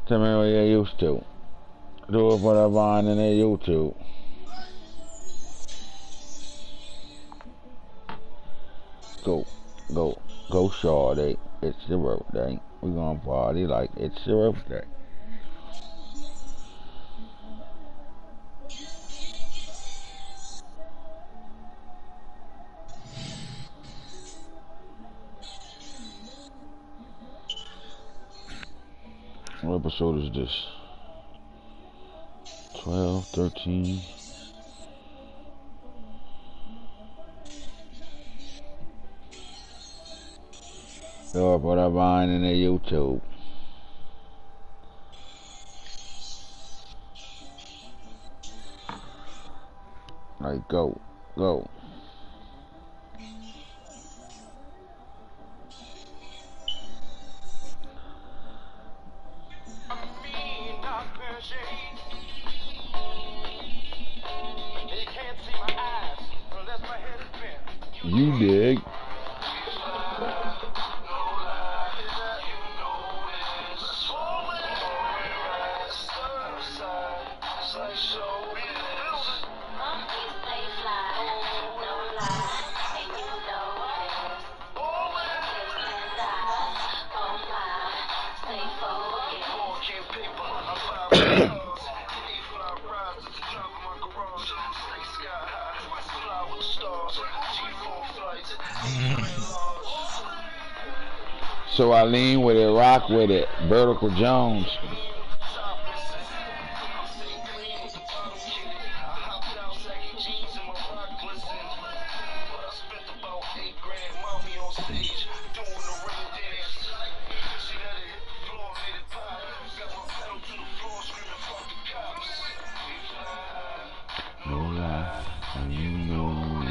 Tell me what you used to. Do it for the Vine and the YouTube. Go, shorty. It's your birthday. We gonna party like it's your birthday. What episode is this? 12, 13. Go for the Vine and the YouTube. Like, go. You dig. So I lean with it, rock with it. Vertical Jones. No lie, and you know it.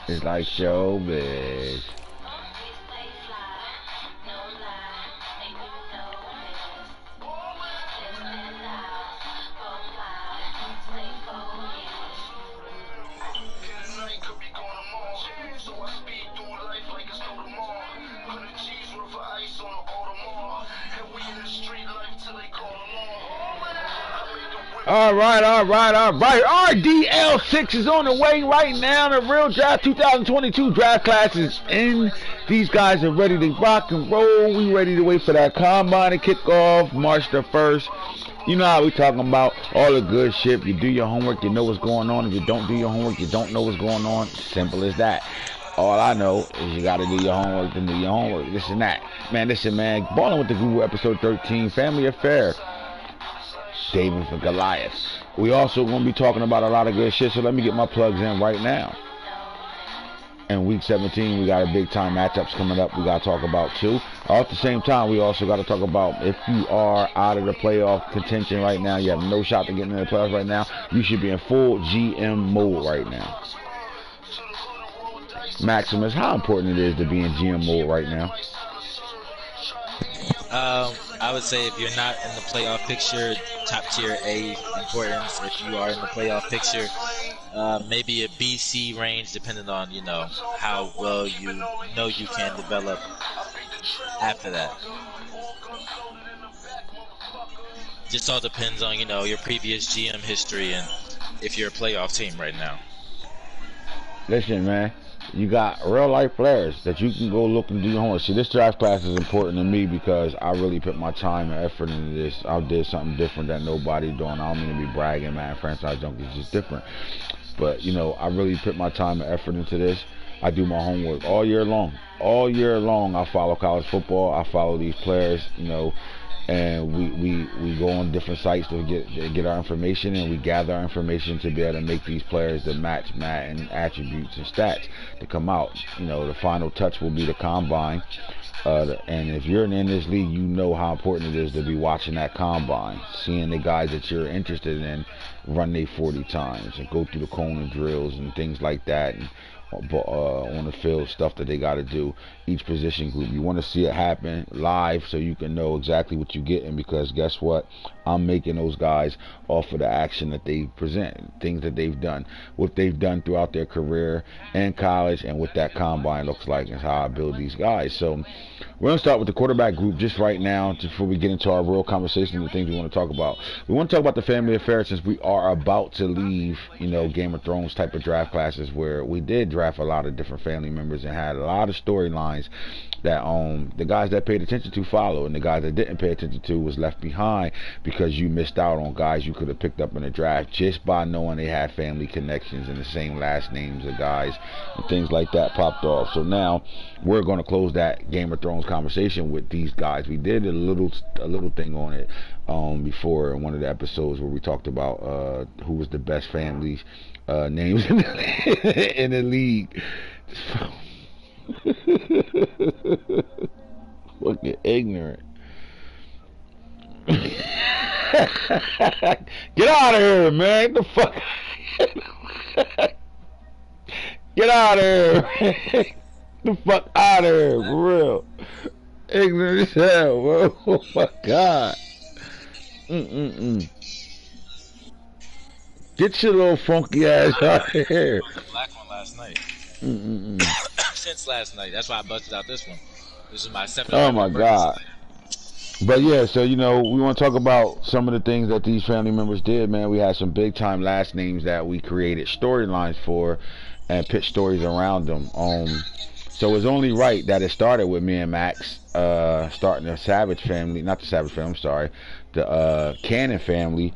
It's like showbiz. All right. RDL6 is on the way right now. The Real Draft 2022 draft class is in. These guys are ready to rock and roll. We ready to wait for that combine to kick off March the 1st. You know how we talking about all the good shit. You do your homework, you know what's going on. If you don't do your homework, you don't know what's going on. Simple as that. All I know is you got to do your homework, then do your homework. This and that. Man, listen, man. Balling with the Google episode 13, Family Affair. David for Goliath. We also going to be talking about a lot of good shit, so let me get my plugs in right now. In week 17, we got a big time matchups coming up we got to talk about too. At the same time, we also got to talk about if you are out of the playoff contention right now, you have no shot to get into the playoffs right now, you should be in full GM mode right now. Maximus, how important it is to be in GM mode right now? I would say if you're not in the playoff picture, top tier A importance. If you are in the playoff picture, maybe a BC range, depending on how well you can develop after that. Just all depends on your previous GM history and if you're a playoff team right now. Listen, man. You got real life players that you can go look and do your homework. See, this draft class is important to me because I really put my time and effort into this. I did something different that nobody doing. I don't mean to be bragging, man. Franchise Junkies is just different. But, I really put my time and effort into this. I do my homework all year long. All year long, I follow college football. I follow these players, and we go on different sites to get our information, and we gather our information to be able to make these players that match Madden attributes and stats to come out. The final touch will be the combine, and if you're in this league, you know how important it is to be watching that combine, seeing the guys that you're interested in run their 40 times and go through the cone and drills and things like that, and on the field, stuff that they got to do, each position group. You want to see it happen live so you can know exactly what you're getting, because guess what? I'm making those guys off of the action that they present, things that they've done, what they've done throughout their career in college, and what that combine looks like, and how I build these guys. So We're going to start with the quarterback group just right now before we get into our real conversation and the things we want to talk about. We want to talk about the family affairs since we are about to leave, Game of Thrones type of draft classes where we did draft a lot of different family members and had a lot of storylines that the guys that paid attention to followed and the guys that didn't pay attention to was left behind because you missed out on guys you could have picked up in the draft just by knowing they had family connections and the same last names of guys and things like that popped off. So now we're going to close that Game of Thrones conversation with these guys. We did a little thing on it before in one of the episodes where we talked about who was the best families names in the league. Fucking ignorant. Get out of here, man. Get the fuck. Get out of here, man. Get the fuck out of here, for real. Ignorant as hell, bro. Oh my god. Get your little funky ass out of here. The black one last night. Since last night. That's why I busted out this one. This is my 7th. Oh my god. But yeah, so we want to talk about some of the things that these family members did, man. We had some big time last names that we created storylines for and pitched stories around them. So it's only right that it started with me and Max starting the Savage family, not the Savage family, I'm sorry, the Cannon family,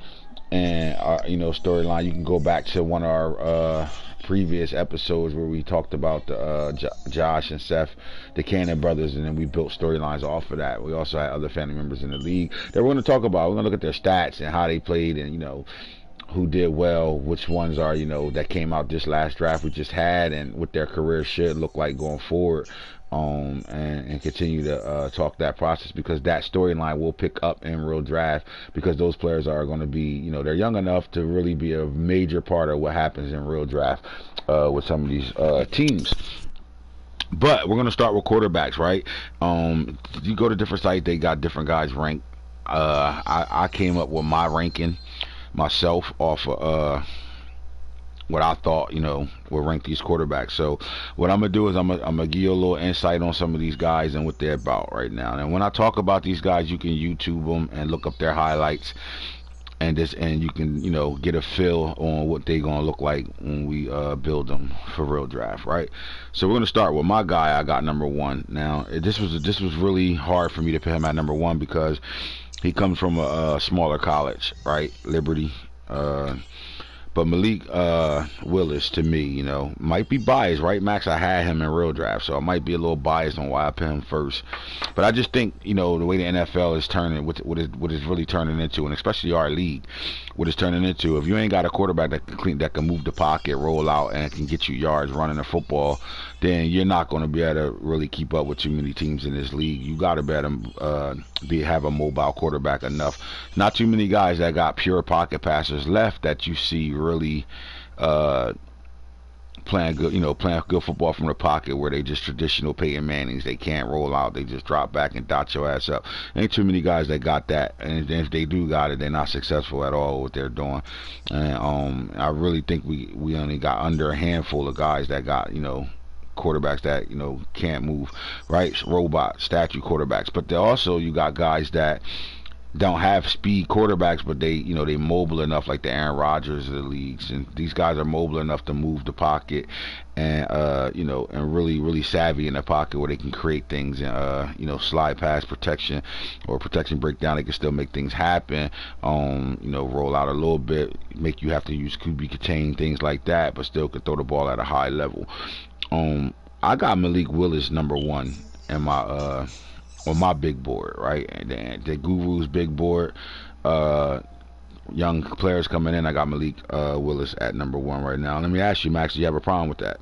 and our storyline. You can go back to one of our previous episodes where we talked about the Josh and Seth, the Cannon brothers, and then we built storylines off of that. We also had other family members in the league that we're going to talk about. We're going to look at their stats and how they played, and who did well, which ones are that came out this last draft we just had, and what their career should look like going forward. And continue to talk that process, because that storyline will pick up in real draft, because those players are going to be, they're young enough to really be a major part of what happens in real draft with some of these teams. But we're going to start with quarterbacks, right? You go to different sites, they got different guys ranked. I came up with my ranking myself off of what I thought, would rank these quarterbacks. So what I'm going to do is I'm gonna give you a little insight on some of these guys and what they're about right now. And when I talk about these guys, you can YouTube them and look up their highlights, and you can, get a feel on what they're going to look like when we build them for real draft, right? So we're going to start with my guy I got number 1. Now, this was really hard for me to put him at number 1 because he comes from a smaller college, right? Liberty. But Malik Willis, to me, might be biased, right, Max? I had him in real draft, so I might be a little biased on why I put him first. But I just think, the way the NFL is turning, what is really turning into, and especially our league, what it's turning into, if you ain't got a quarterback that can move the pocket, roll out, and can get you yards running the football, then you're not going to be able to really keep up with too many teams in this league. You got to be able to have a mobile quarterback enough. Not too many guys that got pure pocket passers left that you see really playing good football from the pocket, where they just traditional Peyton Mannings. They can't roll out. They just drop back and dot your ass up. Ain't too many guys that got that, and if they do got it, they're not successful at all what they're doing. And I really think we only got under a handful of guys that got quarterbacks that can't move, right? Robot statue quarterbacks. But also you got guys that don't have speed quarterbacks, but they mobile enough, like the Aaron Rodgers of the leagues, and these guys are mobile enough to move the pocket, and and really savvy in the pocket, where they can create things and slide past protection or protection breakdown. They can still make things happen, roll out a little bit, make you have to use QB contain, things like that, but still can throw the ball at a high level. I got Malik Willis number 1 in my on my big board, right? And the Guru's big board, young players coming in. I got Malik Willis at number 1 right now. Let me ask you, Max, do you have a problem with that?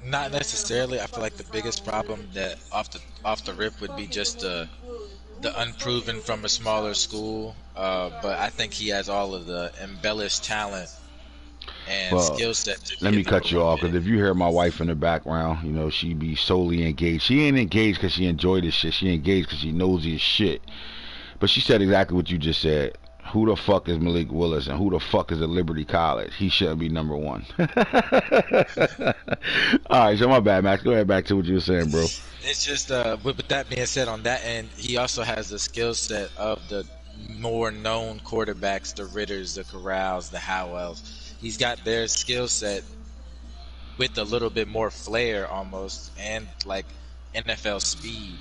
Not necessarily. I feel like the biggest problem that off the rip would be just the unproven from a smaller school. But I think he has all of the embellished talent and skill set. Let me cut you off, because if you hear my wife in the background, she be solely engaged. She ain't engaged because she enjoyed this shit. She engaged because she knows his shit. But she said exactly what you just said. Who the fuck is Malik Willis and who the fuck is at Liberty College? He shouldn't be number one. Alright, so my bad, Max. Go ahead back to what you were saying, bro. It's just with that being said, on that end, he also has the skill set of the more known quarterbacks, the Ritters, the Corrals, the Howells. He's got their skill set with a little bit more flair almost, and like NFL speed.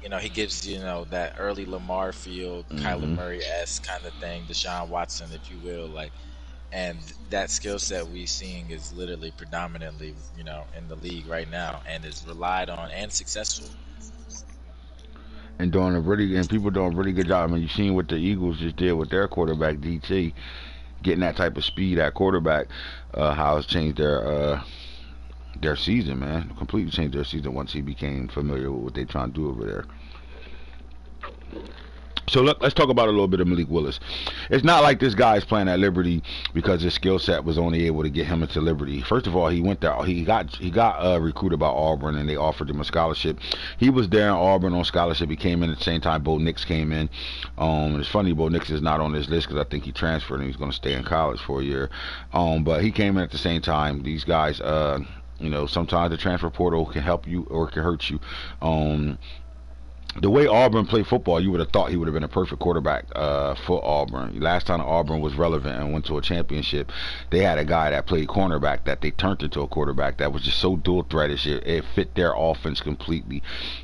You know, he gives, you know, that early Lamar feel, Kyler Murray-esque kind of thing, Deshaun Watson, if you will, like, and that skill set we're seeing is literally predominantly, you know, in the league right now, and is relied on and successful. And people doing a really good job. I mean, you've seen what the Eagles just did with their quarterback DT, getting that type of speed at quarterback, how it's changed their season, man. Completely changed their season once he became familiar with what they're trying to do over there. So let's talk about a little bit of Malik Willis. It's not like this guy is playing at Liberty because his skill set was only able to get him into Liberty. First of all, he went there. He got recruited by Auburn, and they offered him a scholarship. He was there in Auburn on scholarship. He came in at the same time Bo Nix came in. It's funny, Bo Nix is not on this list because I think he transferred and he's going to stay in college for a year. But he came in at the same time. These guys, you know, sometimes the transfer portal can help you or it can hurt you. The way Auburn played football, you would have thought he would have been a perfect quarterback for Auburn. Last time Auburn was relevant and went to a championship, they had a guy that played cornerback that they turned into a quarterback that was just so dual threatish. It fit their offense completely.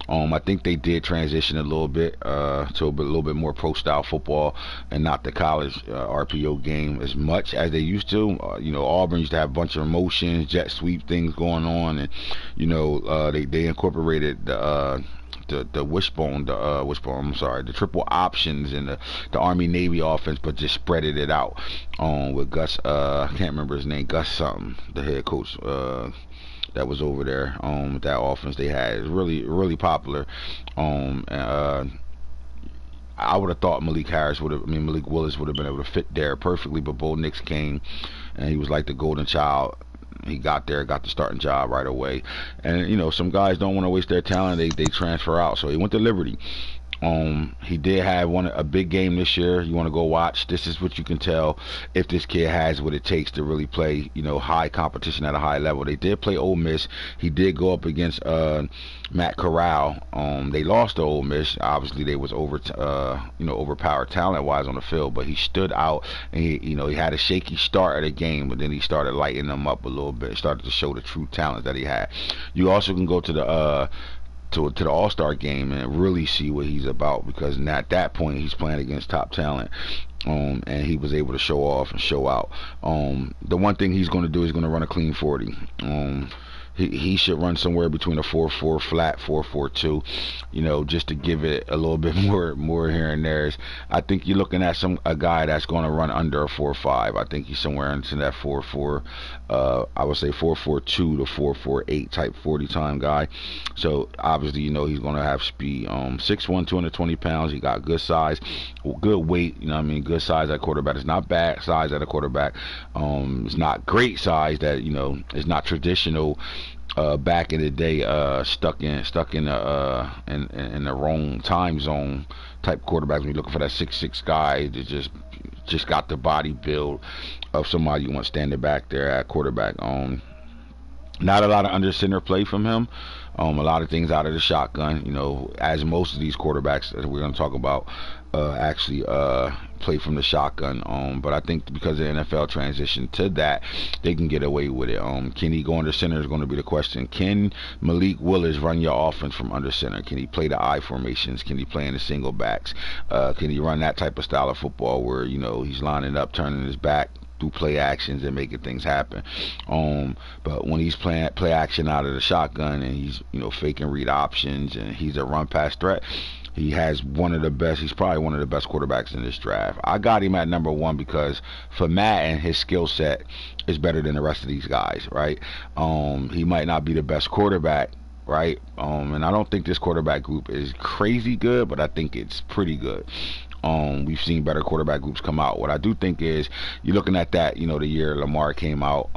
I think they did transition a little bit to a little bit more pro-style football and not the college RPO game as much as they used to. You know, Auburn used to have a bunch of motions, jet sweep things going on, and you know they incorporated the wishbone, the triple options in the Army Navy offense, but just spreaded it out with Gus. I can't remember his name, Gus something, the head coach that was over there. With that offense they had, it was really popular. I would have thought Malik Willis would have been able to fit there perfectly, but Bo Nix came and he was like the golden child. He got there, got the starting job right away. And you know, some guys don't want to waste their talent, they transfer out. So he went to Liberty. He did have a big game this year. You want to go watch. This is what you can tell if this kid has what it takes to really play, you know, high competition at a high level. They did play Ole Miss. He did go up against Matt Corral. They lost to Ole Miss. Obviously, they was overpowered talent-wise on the field, but he stood out, and he had a shaky start of the game, but then he started lighting them up a little bit. Started to show the true talent that he had. You also can go to the All-Star game and really see what he's about, because at that point he's playing against top talent, and he was able to show off and show out. The one thing he's going to do is going to run a clean 40. He should run somewhere between a 4.4 flat, 4.42, you know, just to give it a little bit more here and there. I think you're looking at a guy that's going to run under a 4.5. I think he's somewhere into that 4.4. I would say 4.42 to 4.48 type 40 time guy. So obviously, you know, he's going to have speed. 6'1", 220 pounds. He got good size, good weight. You know what I mean? Good size at quarterback. It's not bad size at a quarterback. It's not great size that, you know, it's not traditional. Back in the day, stuck in the wrong time zone type quarterbacks. When you're looking for that 6'6" guy that just got the body build of somebody you want standing back there at quarterback. Not a lot of under center play from him. A lot of things out of the shotgun, you know, as most of these quarterbacks that we're going to talk about actually play from the shotgun. But I think because the NFL transition to that, they can get away with it. Can he go under center is going to be the question. Can Malik Willis run your offense from under center? Can he play the I formations? Can he play in the single backs? Can he run that type of style of football where, you know, he's lining up, turning his back, through play actions and making things happen? But when he's playing play action out of the shotgun and he's, you know, faking read options and he's a run pass threat, he has one of the best. He's probably one of the best quarterbacks in this draft. I got him at number one because for Madden, his skill set is better than the rest of these guys, right? He might not be the best quarterback, right? And I don't think this quarterback group is crazy good, but I think it's pretty good. We've seen better quarterback groups come out. What I do think is you're looking at that, you know, the year Lamar came out,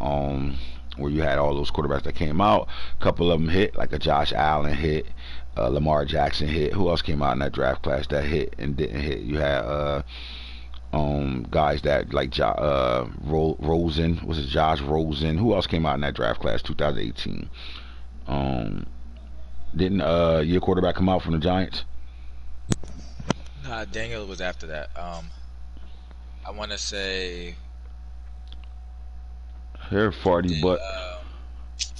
where you had all those quarterbacks that came out. A couple of them hit, like a Josh Allen hit, Lamar Jackson hit. Who else came out in that draft class that hit and didn't hit? You had Guys that like Rosen, was it Josh Rosen? Who else came out in that draft class 2018? Didn't your quarterback come out from the Giants? Nah, Daniel was after that. I want to say Here, farty butt.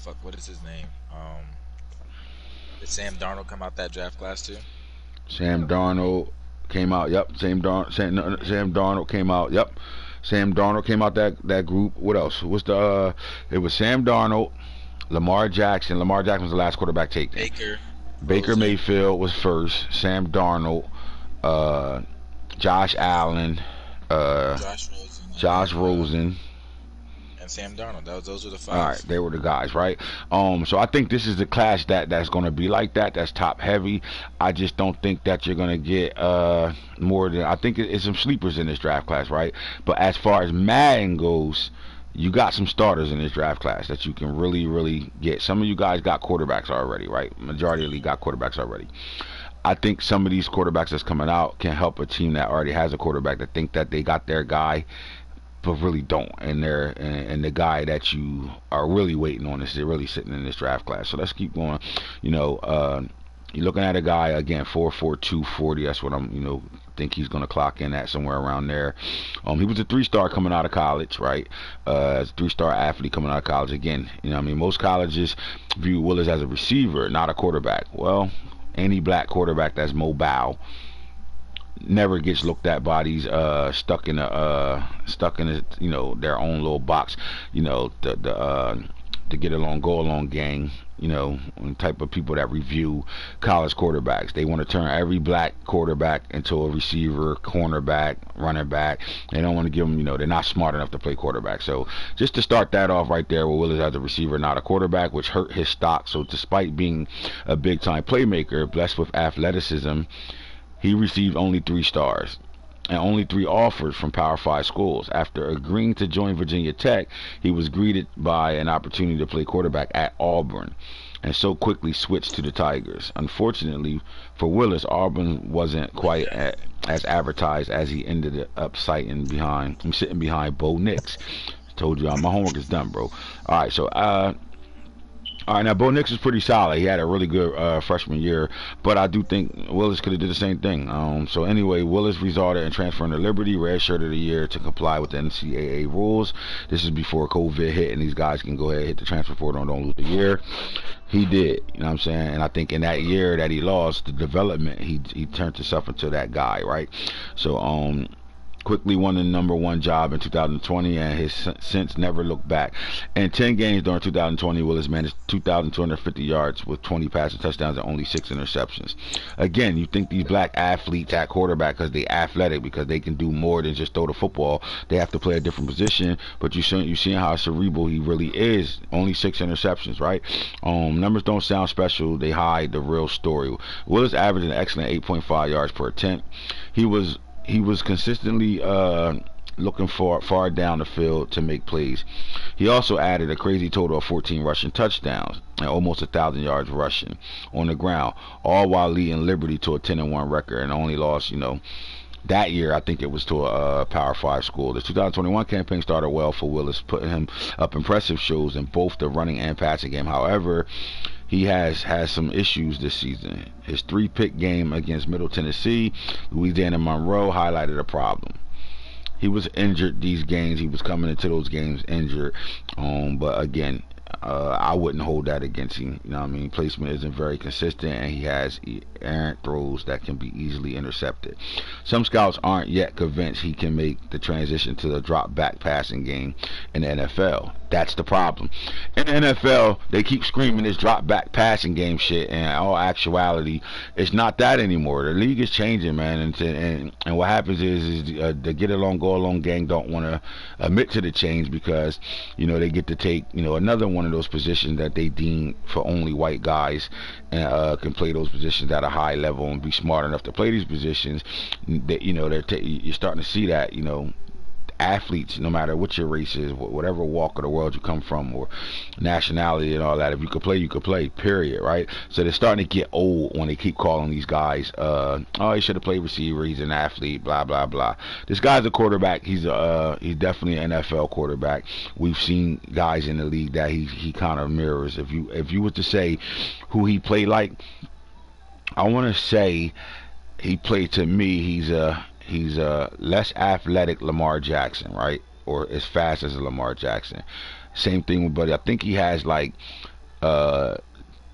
fuck, what is his name? Did Sam Darnold come out that draft class too? Sam Darnold came out. Yep. Sam Darnold came out. Yep. Sam Darnold came out that group. What else? What's the? It was Sam Darnold, Lamar Jackson. Lamar Jackson was the last quarterback taken. Baker Mayfield was first. Sam Darnold, Josh Allen, Josh Rosen. And Sam Darnold. Those were the five. All right, they were the guys, right? So I think this is the class that's going to be like that. That's top heavy. I just don't think that you're going to get more than. I think it's some sleepers in this draft class, right? But as far as Madden goes, you got some starters in this draft class that you can really get. Some of you guys got quarterbacks already, right? Majority of the league got quarterbacks already. I think some of these quarterbacks that's coming out can help a team that already has a quarterback that think that they got their guy, but really don't, and the guy that you are really waiting on is really sitting in this draft class. So let's keep going. You're looking at a guy again, 4'4", 240. That's what I'm think he's going to clock in at, somewhere around there. He was a 3-star coming out of college, right? As a 3-star athlete coming out of college. Again, most colleges view Willis as a receiver, not a quarterback. Well, any black quarterback that's mobile never gets looked at by these stuck in a their own little box, the get along, go along gang, type of people that review college quarterbacks. They want to turn every black quarterback into a receiver, cornerback, running back. They don't want to give them, they're not smart enough to play quarterback. So just to start that off right there, with Willis as a receiver, not a quarterback, which hurt his stock. So despite being a big time playmaker, blessed with athleticism, he received only 3 stars and only 3 offers from Power 5 schools. After agreeing to join Virginia Tech, he was greeted by an opportunity to play quarterback at Auburn, and so quickly switched to the Tigers. Unfortunately for Willis, Auburn wasn't quite as advertised as he ended up sitting behind Bo Nix. Told you, my homework is done, bro. All right, so all right, now Bo Nix is pretty solid. He had a really good freshman year, but I do think Willis could have did the same thing. So anyway, Willis resulted in transferring to Liberty, red shirt of the year, to comply with the NCAA rules. This is before COVID hit, and these guys can go ahead and hit the transfer portal and don't lose the year. He did, you know what I'm saying? And I think in that year that he lost, the development, he turned himself into that guy, right? So quickly won the #1 job in 2020, and has since never looked back. In 10 games during 2020, Willis managed 2,250 yards with 20 passing touchdowns and only 6 interceptions. Again, you think these black athletes at quarterback because they athletic, because they can do more than just throw the football. They have to play a different position, but you seeing how cerebral he really is. Only 6 interceptions, right? Numbers don't sound special. They hide the real story. Willis averaged an excellent 8.5 yards per attempt. He was consistently looking far down the field to make plays. He also added a crazy total of 14 rushing touchdowns and almost 1,000 yards rushing on the ground, all while leading Liberty to a 10-1 record, and only lost, that year, I think it was to a Power 5 school. The 2021 campaign started well for Willis, putting him up impressive shows in both the running and passing game. However, he has some issues this season. His 3-pick game against Middle Tennessee, Louisiana Monroe, highlighted a problem. He was injured these games. He was coming into those games injured. But again, I wouldn't hold that against him. Placement isn't very consistent, and he has errant throws that can be easily intercepted. Some scouts aren't yet convinced he can make the transition to the drop back passing game in the NFL. That's the problem. In the NFL, they keep screaming this drop back passing game shit, and in all actuality, it's not that anymore. The league is changing, man, and what happens is the get along, go along gang don't want to admit to the change, because they get to take another one of those positions that they deem for only white guys, and can play those positions at a high level and be smart enough to play these positions. That you're starting to see that athletes, no matter what your race is, whatever walk of the world you come from, or nationality and all that, if you could play, you could play, period, right? So they're starting to get old when they keep calling these guys, oh, he should have played receiver, he's an athlete, blah, blah, blah. This guy's a quarterback. He's definitely an NFL quarterback. We've seen guys in the league that he kind of mirrors. If you were to say who he played like, I want to say he played, to me, he's a less athletic Lamar Jackson, right? Or as fast as a Lamar Jackson. Same thing with Buddy. I think he has like the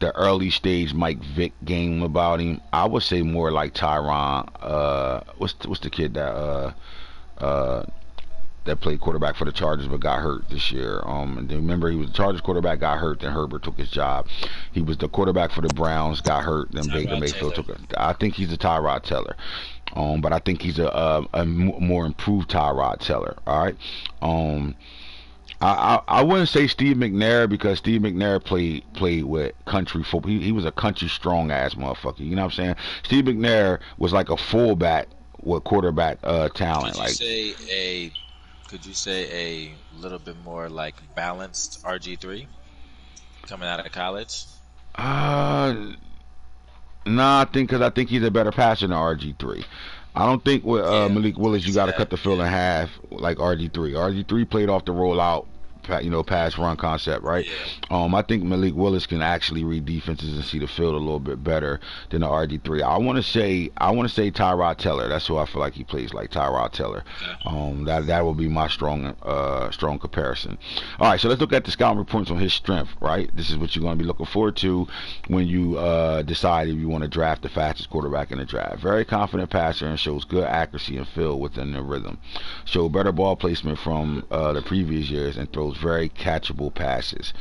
early stage Mike Vick game about him. I would say more like Tyron. What's the kid that played quarterback for the Chargers but got hurt this year. And remember, he was the Chargers quarterback, got hurt, then Herbert took his job. He was the quarterback for the Browns, got hurt, then Baker Mayfield took it. I think he's a Tyrod Taylor. But I think he's a more improved Tyrod Taylor. All right. I wouldn't say Steve McNair, because Steve McNair played with country football. He was a country strong ass motherfucker. You know what I'm saying? Steve McNair was like a fullback with quarterback talent. Could you say a little bit more like balanced RG3 coming out of college? Nah, I think he's a better passer than RG3. I don't think with Malik Willis you got to cut the field in half like RG3. RG3 played off the rollout, pass run concept, right? I think Malik Willis can actually read defenses and see the field a little bit better than the RG3. I want to say Tyrod Taylor. That's who I feel like he plays like, Tyrod Taylor. That will be my strong comparison. All right, so let's look at the scouting reports on his strength, right? This is what you're going to be looking forward to when you decide if you want to draft the fastest quarterback in the draft. Very confident passer and shows good accuracy and feel within the rhythm. Show better ball placement from the previous years and throws very catchable passes.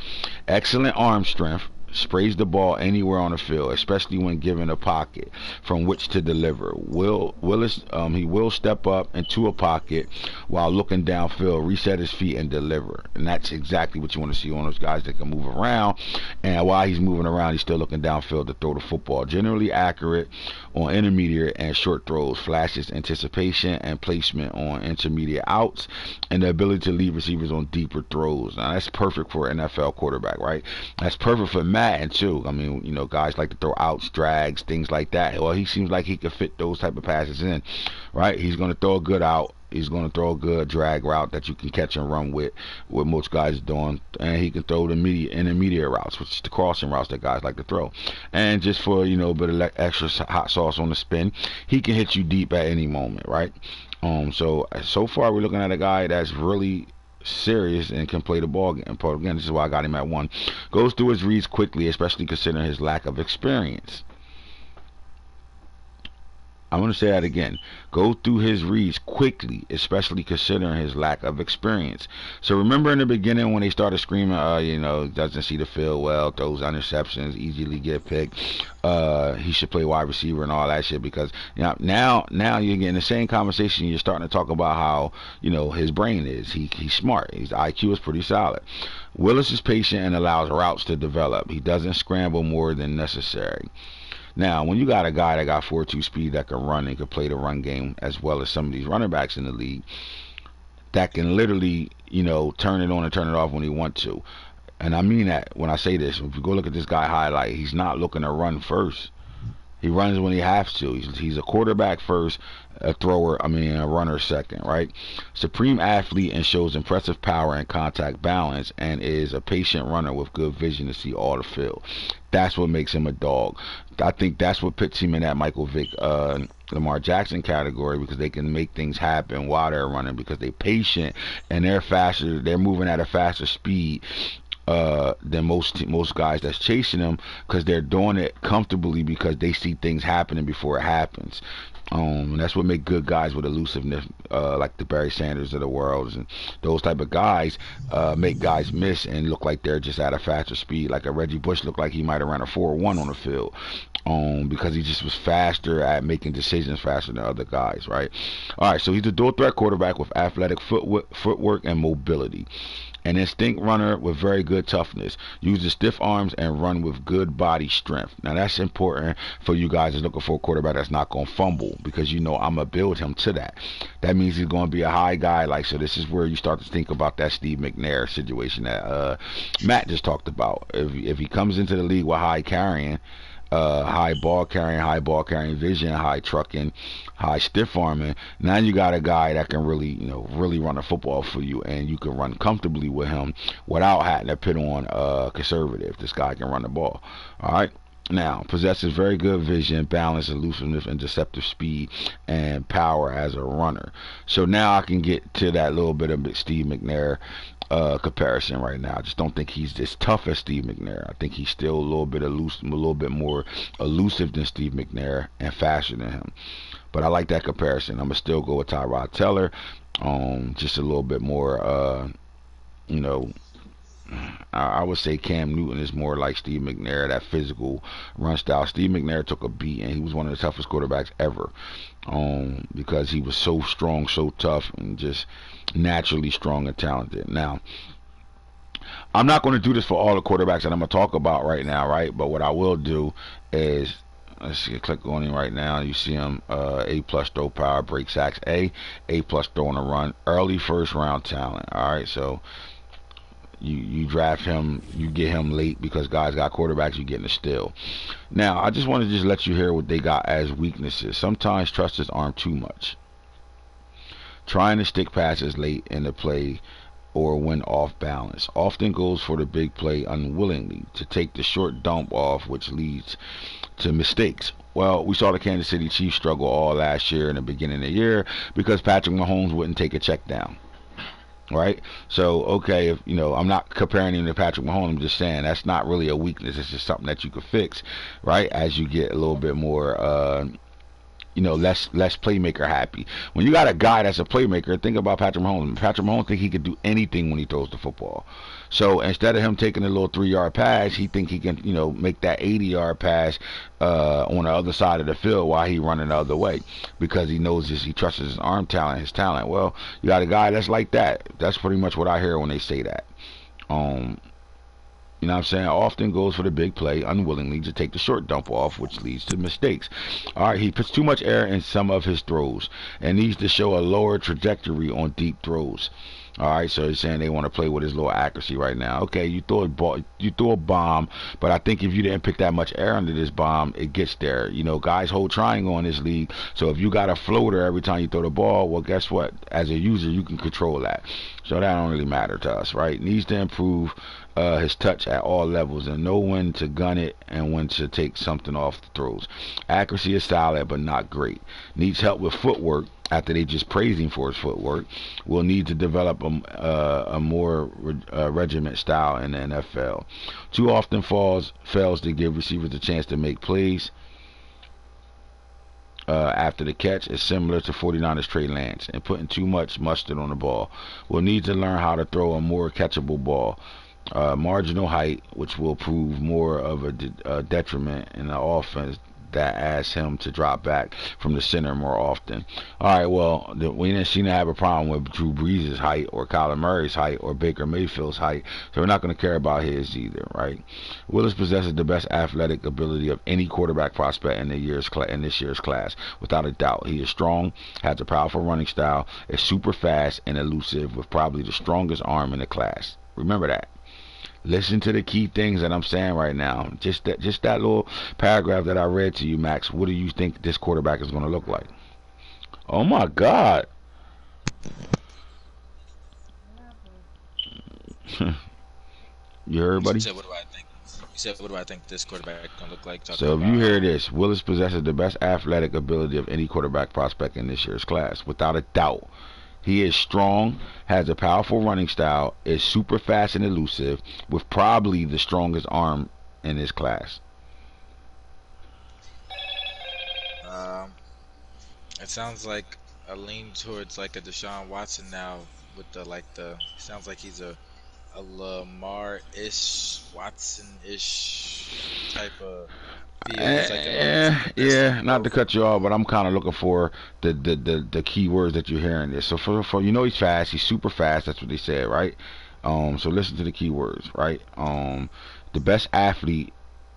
Excellent arm strength. Sprays the ball anywhere on the field, especially when given a pocket from which to deliver. Willis, he will step up into a pocket while looking downfield, reset his feet, and deliver. And that's exactly what you want to see on those guys that can move around. And while he's moving around, he's still looking downfield to throw the football. Generally accurate on intermediate and short throws. Flashes anticipation and placement on intermediate outs, and the ability to lead receivers on deeper throws. Now that's perfect for an NFL quarterback, right? That's perfect for Madden too. I mean, guys like to throw outs, drags, things like that. Well, he seems like he could fit those type of passes in, right? He's going to throw a good out. He's going to throw a good drag route that you can catch and run with, what most guys are doing. And he can throw the intermediate routes, which is the crossing routes that guys like to throw. And just for, a bit of extra hot sauce on the spin, he can hit you deep at any moment, right? So far we're looking at a guy that's really serious and can play the ball game. Again, this is why I got him at 1. Goes through his reads quickly, especially considering his lack of experience. I'm going to say that again. Go through his reads quickly, especially considering his lack of experience. So remember in the beginning when they started screaming, doesn't see the field well, throws interceptions, easily get picked, he should play wide receiver and all that shit, because now you're getting the same conversation. You're starting to talk about how his brain is. He's smart. His IQ is pretty solid. Willis is patient and allows routes to develop. He doesn't scramble more than necessary. Now, when you got a guy that got 4.2 speed that can run and can play the run game as well as some of these running backs in the league that can literally, turn it on and turn it off when he wants to. And I mean that when I say this. If you go look at this guy highlight, he's not looking to run first. He runs when he has to. He's a quarterback first, a runner second, right? Supreme athlete and shows impressive power and contact balance, and is a patient runner with good vision to see all the field. That's what makes him a dog. I think that's what puts him in that Michael Vick, Lamar Jackson category, because they can make things happen while they're running, because they're patient and they're faster. They're moving at a faster speed than most guys that's chasing them, because they're doing it comfortably because they see things happening before it happens. And that's what make good guys with elusiveness, like the Barry Sanders of the world, and those type of guys make guys miss and look like they're just at a faster speed. Like a Reggie Bush looked like he might have ran a 4.1 on the field. because he just was faster at making decisions faster than other guys, right? All right, so he's a dual threat quarterback with athletic footwork and mobility. An instinct runner with very good toughness. Uses stiff arms and run with good body strength. Now that's important for you guys that's looking for a quarterback that's not going to fumble, because you know I'm going to build him to that. That means he's going to be a high guy. Like, so this is where you start to think about that Steve McNair situation that Matt just talked about. If he comes into the league with high ball carrying vision, high trucking, high stiff arming. Now you got a guy that can really, really run a football for you, and you can run comfortably with him without having to put on conservative. This guy can run the ball. All right. Now, possesses very good vision, balance, elusiveness, and deceptive speed and power as a runner. So now I can get to that little bit of Steve McNair comparison right now. I just don't think he's as tough as Steve McNair. I think he's still a little bit elusive, a little bit more elusive than Steve McNair and faster than him. But I like that comparison. I'm gonna still go with Tyrod Taylor. Just a little bit more, you know. I would say Cam Newton is more like Steve McNair, that physical run style. Steve McNair took a beat, and he was one of the toughest quarterbacks ever, because he was so strong, so tough, and just naturally strong and talented. Now, I'm not going to do this for all the quarterbacks that I'm going to talk about right now, right? But what I will do is, let's see, click on him right now. You see him, A plus throw power, break sacks, A plus throw on a run, early first round talent. All right, so you draft him, you get him late because guys got quarterbacks, you getting a steal. Now, I just want to let you hear what they got as weaknesses. Sometimes trust his arm too much. Trying to stick passes late in the play or when off balance. Often goes for the big play unwillingly to take the short dump off, which leads to mistakes. Well, we saw the Kansas City Chiefs struggle all last year in the beginning of the year because Patrick Mahomes wouldn't take a check down. Right? So, okay, if I'm not comparing him to Patrick Mahomes, I'm just saying that's not really a weakness. It's just something that you could fix, right? As you get a little bit more, less playmaker happy. When you got a guy that's a playmaker, think about Patrick Mahomes. Patrick Mahomes think he could do anything when he throws the football. So instead of him taking a little 3-yard pass, he think he can, make that 80-yard pass on the other side of the field while he running the other way, because he knows he trusts his arm talent, his talent. Well, you got a guy that's like that. That's pretty much what I hear when they say that. You know what I'm saying? Often goes for the big play unwillingly to take the short dump off, which leads to mistakes. All right, he puts too much air in some of his throws and needs to show a lower trajectory on deep throws. All right, so he's saying they want to play with his low accuracy right now. Okay, you throw a bomb, but I think if you didn't pick that much air under this bomb, it gets there. Guys hold triangle in this league, so if you got a floater every time you throw the ball, well, guess what? As a user, you can control that. So that don't really matter to us, right? Needs to improve his touch at all levels and know when to gun it and when to take something off the throws. Accuracy is solid, but not great. Needs help with footwork. After they just praise him for his footwork, will need to develop a more regiment style in the NFL. Too often fails to give receivers a chance to make plays after the catch is similar to 49ers Trey Lance and putting too much mustard on the ball. Will need to learn how to throw a more catchable ball. Marginal height, which will prove more of a detriment in the offense that asks him to drop back from the center more often. All right, well, we didn't seem to have a problem with Drew Brees' height or Kyler Murray's height or Baker Mayfield's height, so we're not going to care about his either, right? Willis possesses the best athletic ability of any quarterback prospect in this year's class, without a doubt. He is strong, has a powerful running style, is super fast and elusive, with probably the strongest arm in the class. Remember that. Listen to the key things that I'm saying right now. Just that little paragraph that I read to you, Max. What do you think this quarterback is going to look like? Oh my God. You heard, buddy? You said, what do I think? You said, what do I think this quarterback is going to look like? So if you hear this, Willis possesses the best athletic ability of any quarterback prospect in this year's class, without a doubt. He is strong, has a powerful running style, is super fast and elusive, with probably the strongest arm in his class. It sounds like a lean towards like a Deshaun Watson now, with the sounds like he's a Lamar-ish, Watson-ish type of feels like it's in the best Yeah, not to growth. cut you off, but I'm kind of looking for the key words that you're hearing there. So for he's fast, he's super fast. That's what they said, right? So listen to the key words, right? The best athlete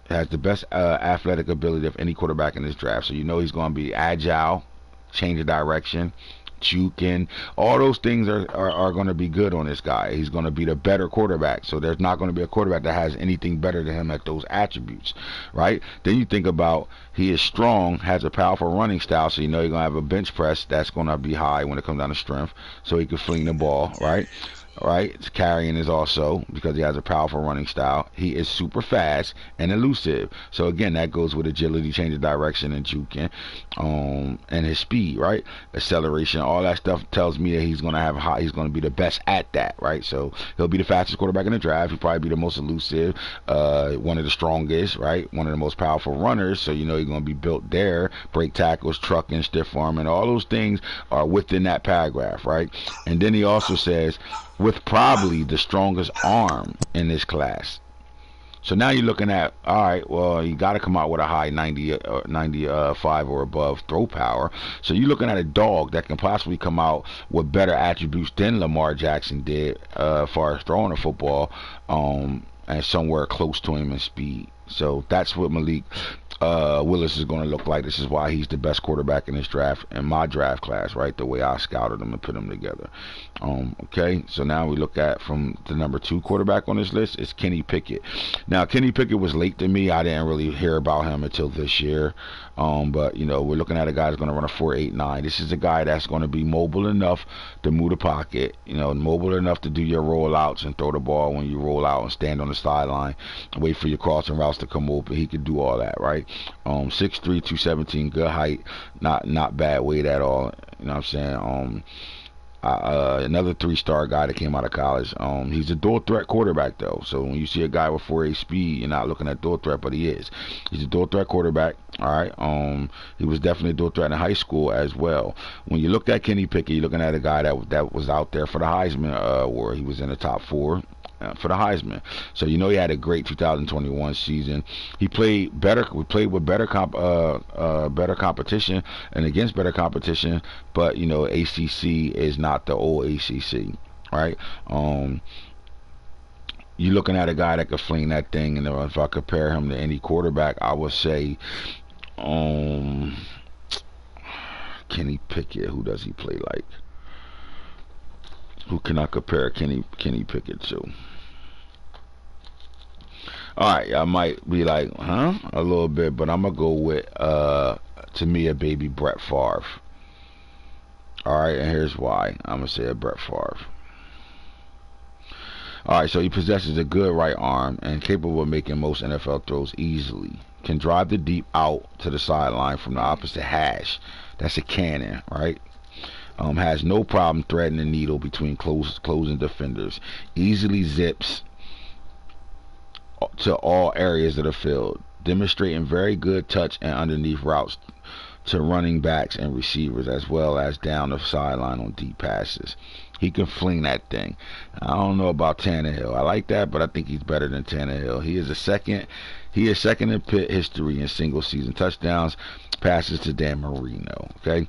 has the best athletic ability of any quarterback in this draft. So he's going to be agile, change of direction, juking. All those things are going to be good on this guy. He's going to be the better quarterback. So there's not going to be a quarterback that has anything better than him at those attributes, right? Then you think about he is strong, has a powerful running style. So you're going to have a bench press that's going to be high when it comes down to strength. So he can fling the ball, right? Right, carrying is also because he has a powerful running style. He is super fast and elusive. So again, that goes with agility, change of direction, and juking, and his speed, right? Acceleration, all that stuff tells me that he's gonna have high. He's gonna be the best at that, right? So he'll be the fastest quarterback in the draft. He'll probably be the most elusive, one of the strongest, right? One of the most powerful runners. So he's gonna be built there. Break tackles, trucking, stiff arm, and all those things are within that paragraph, right? And then he also says with probably the strongest arm in this class. So now you're looking at, all right, well, you got to come out with a high 95 or above throw power. So you're looking at a dog that can possibly come out with better attributes than Lamar Jackson did as far as throwing a football, and somewhere close to him in speed. So that's what Malik Willis is going to look like. This is why he's the best quarterback in this draft, in my draft class, right? The way I scouted him and put him together. Okay, so now we look at from the number 2 quarterback on this list is Kenny Pickett. Now, Kenny Pickett was late to me. I didn't really hear about him until this year. But we're looking at a guy that's going to run a 4.89. This is a guy that's going to be mobile enough to move the pocket, mobile enough to do your rollouts and throw the ball when you roll out and stand on the sideline, wait for your crossing routes to come open. He could do all that, right? 6'3", 217, good height, not bad weight at all. You know what I'm saying? Another 3-star guy that came out of college. He's a dual threat quarterback though. So when you see a guy with 4.8 speed, you're not looking at dual threat, but he is. He's a dual threat quarterback. All right. He was definitely a dual threat in high school as well. When you look at Kenny Pickett, you're looking at a guy that was out there for the Heisman Award. He was in the top 4 for the Heisman. So he had a great 2021 season. He played better. We played with better better competition and against better competition. But ACC is not the old ACC, right? You're looking at a guy that could fling that thing, and if I compare him to any quarterback, I would say, Kenny Pickett. Who does he play like? Who can I compare Kenny Pickett to? Alright, I might be like, huh? A little bit, but I'm going to go with, to me, a baby Brett Favre. Alright, and here's why. I'm going to say a Brett Favre. Alright, so he possesses a good right arm and capable of making most NFL throws easily. Can drive the deep out to the sideline from the opposite hash. That's a cannon, right? Has no problem threading the needle between closing defenders. Easily zips to all areas of the field, demonstrating very good touch and underneath routes to running backs and receivers, as well as down the sideline on deep passes. He can fling that thing. I don't know about Tannehill. I like that, but I think he's better than Tannehill. He is second in Pitt history in single season touchdowns, passes to Dan Marino. Okay,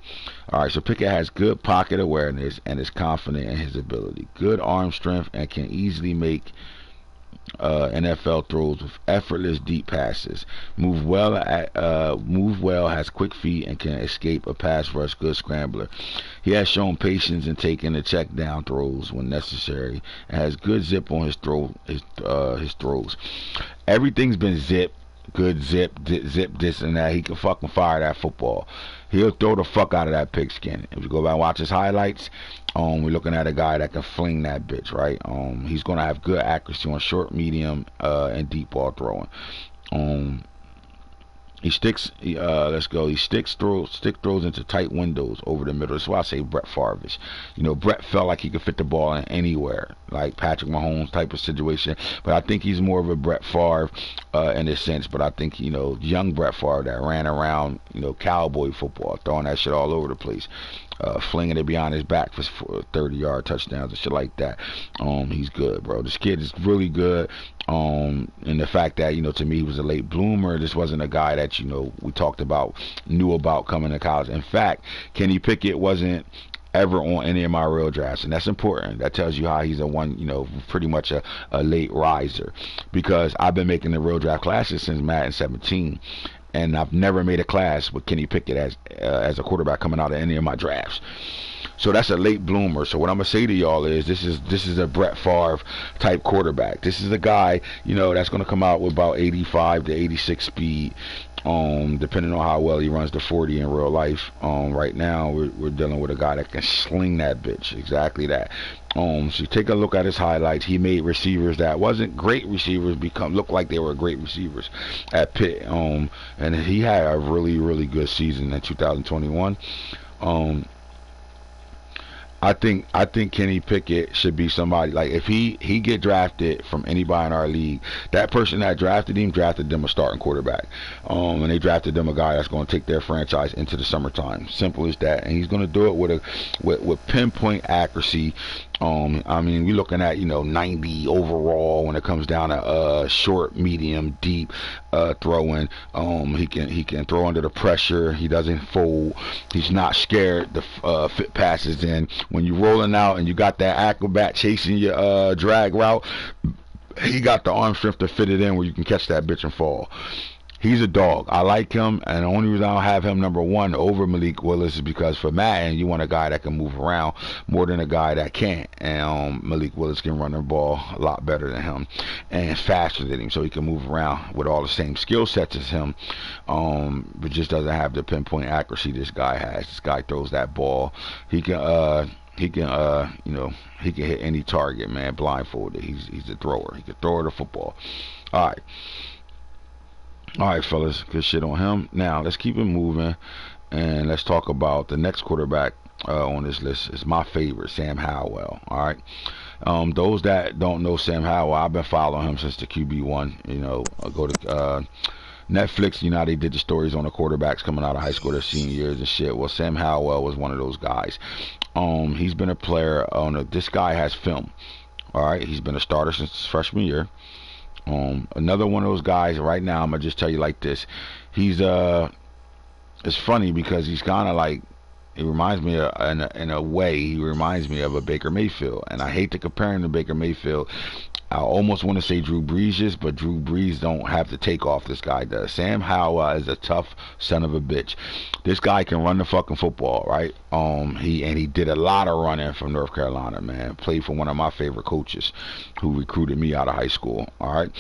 all right. So Pickett has good pocket awareness and is confident in his ability. Good arm strength and can easily make NFL throws with effortless deep passes. Move well, has quick feet and can escape a pass rush. Good scrambler. He has shown patience in taking the check down throws when necessary and has good zip on his throws. Everything's been zip. Good zip this and that. He can fucking fire that football. He'll throw the fuck out of that pigskin. If you go back and watch his highlights, we're looking at a guy that can fling that bitch, right? He's gonna have good accuracy on short, medium, and deep ball throwing. He sticks. He stick throws into tight windows over the middle. That's why I say Brett Favre-ish. Brett felt like he could fit the ball in anywhere, like Patrick Mahomes type of situation. But I think he's more of a Brett Favre in a sense. But I think young Brett Favre that ran around, cowboy football, throwing that shit all over the place. flinging it behind his back for 30-yard touchdowns and shit like that. He's good, bro. This kid is really good. And the fact that, to me, he was a late bloomer. This wasn't a guy that, we talked about, knew about coming to college. In fact, Kenny Pickett wasn't ever on any of my real drafts, and that's important. That tells you how he's pretty much a late riser, because I've been making the real draft classes since Madden 17, and I've never made a class with Kenny Pickett as a quarterback coming out of any of my drafts. So that's a late bloomer. So what I'm gonna say to y'all is this is a Brett Favre type quarterback. This is a guy, that's gonna come out with about 85 to 86 speed, depending on how well he runs the 40 in real life. Right now we're dealing with a guy that can sling that bitch, exactly that. So you take a look at his highlights. He made receivers that wasn't great receivers look like they were great receivers at Pitt. And he had a really, really good season in 2021. I think Kenny Pickett should be somebody, like, if he get drafted from anybody in our league, that person that drafted them a starting quarterback, and they drafted them a guy that's going to take their franchise into the summertime. Simple as that. And he's going to do it with pinpoint accuracy. I mean, we're looking at 90 overall when it comes down to short, medium, deep throwing. He can throw under the pressure. He doesn't fold. He's not scared to fit passes in. When you're rolling out and you got that acrobat chasing your drag route, he got the arm strength to fit it in where you can catch that bitch and fall. He's a dog. I like him, and the only reason I don't have him number one over Malik Willis is because for Madden, you want a guy that can move around more than a guy that can't. And Malik Willis can run the ball a lot better than him and faster than him, so he can move around with all the same skill sets as him, but just doesn't have the pinpoint accuracy this guy has. This guy throws that ball. He can hit any target, man, blindfolded. He's a thrower. He can throw the football. All right, fellas, good shit on him. Now, let's keep it moving, and let's talk about the next quarterback on this list. Is my favorite, Sam Howell. All right. Those that don't know Sam Howell, I've been following him since the QB1. I go to Netflix, they did the stories on the quarterbacks coming out of high school their senior years and shit. Well, Sam Howell was one of those guys. He's been a player this guy has film. All right, he's been a starter since his freshman year. Another one of those guys right now, I'm gonna just tell you like this. He's it's funny because he's kind of like, it reminds me in a way, he reminds me of a Baker Mayfield, and I hate to compare him to Baker Mayfield. I almost want to say Drew Brees, but Drew Brees don't have the takeoff this guy does. Sam Howell is a tough son of a bitch. This guy can run the fucking football, right? He did a lot of running from North Carolina, man. Played for one of my favorite coaches who recruited me out of high school. All right.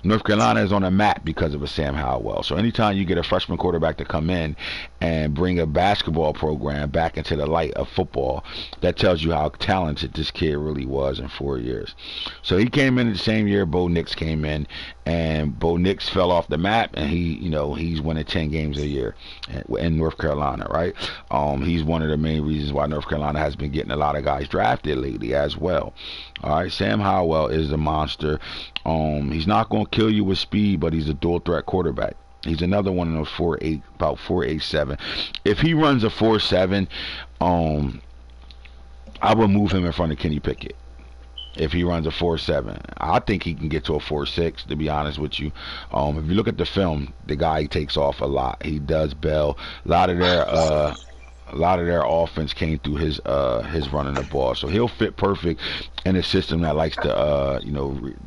North Carolina is on a map because of a Sam Howell. So anytime you get a freshman quarterback to come in and bring a basketball program back into the light of football, that tells you how talented this kid really was in 4 years. So he came in the same year Bo Nix came in, and Bo Nix fell off the map, and he's winning 10 games a year in North Carolina, right? He's one of the main reasons why North Carolina has been getting a lot of guys drafted lately as well. All right, Sam Howell is a monster. He's not going to kill you with speed, but he's a dual threat quarterback. He's another one of those 4'8", about 4'8", 4'7". If he runs a 4'7", I would move him in front of Kenny Pickett. If he runs a 4'7", I think he can get to a 4'6", to be honest with you. If you look at the film, the guy takes off a lot. He does bail. A lot of their offense came through his running the ball, so he'll fit perfect in a system that likes to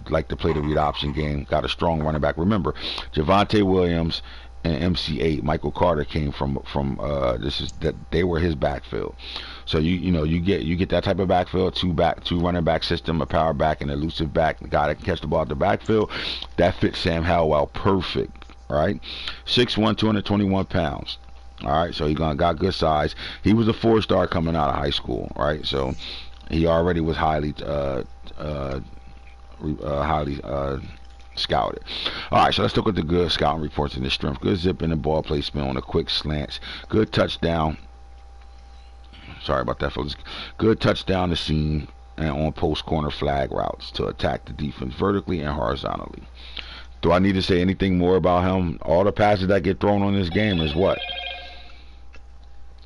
like to play the read option game. Got a strong running back. Remember, Javonte Williams and MC8, Michael Carter came from they were his backfield. So you get that type of backfield, two running back system, a power back and elusive back, the guy that can catch the ball at the backfield. That fits Sam Howell perfect, right? 6'1", 221 pounds. All right, so he got good size. He was a 4-star coming out of high school, right? So he already was highly scouted. All right, so let's look at the good scouting reports in the strength. Good zip in the ball placement on the quick slants. Good touchdown. Sorry about that, folks. Good touchdown to seam and on post corner flag routes to attack the defense vertically and horizontally. Do I need to say anything more about him? All the passes that get thrown on this game is what?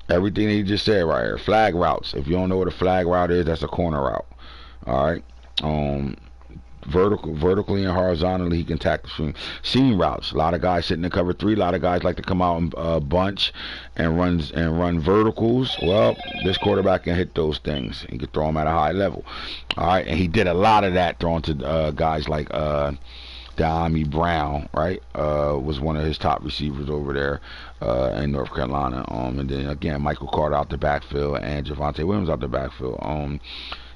Everything he just said right here. Flag routes. If you don't know what a flag route is, that's a corner route. All right. Um, vertically and horizontally, he can tackle seam routes. A lot of guys sit in the cover three. A lot of guys like to come out and bunch and run verticals. Well, this quarterback can hit those things. He can throw them at a high level. All right, and he did a lot of that throwing to guys like Dami Brown, right? Was one of his top receivers over there in North Carolina. And then again, Michael Carter out the backfield and Javonte Williams out the backfield.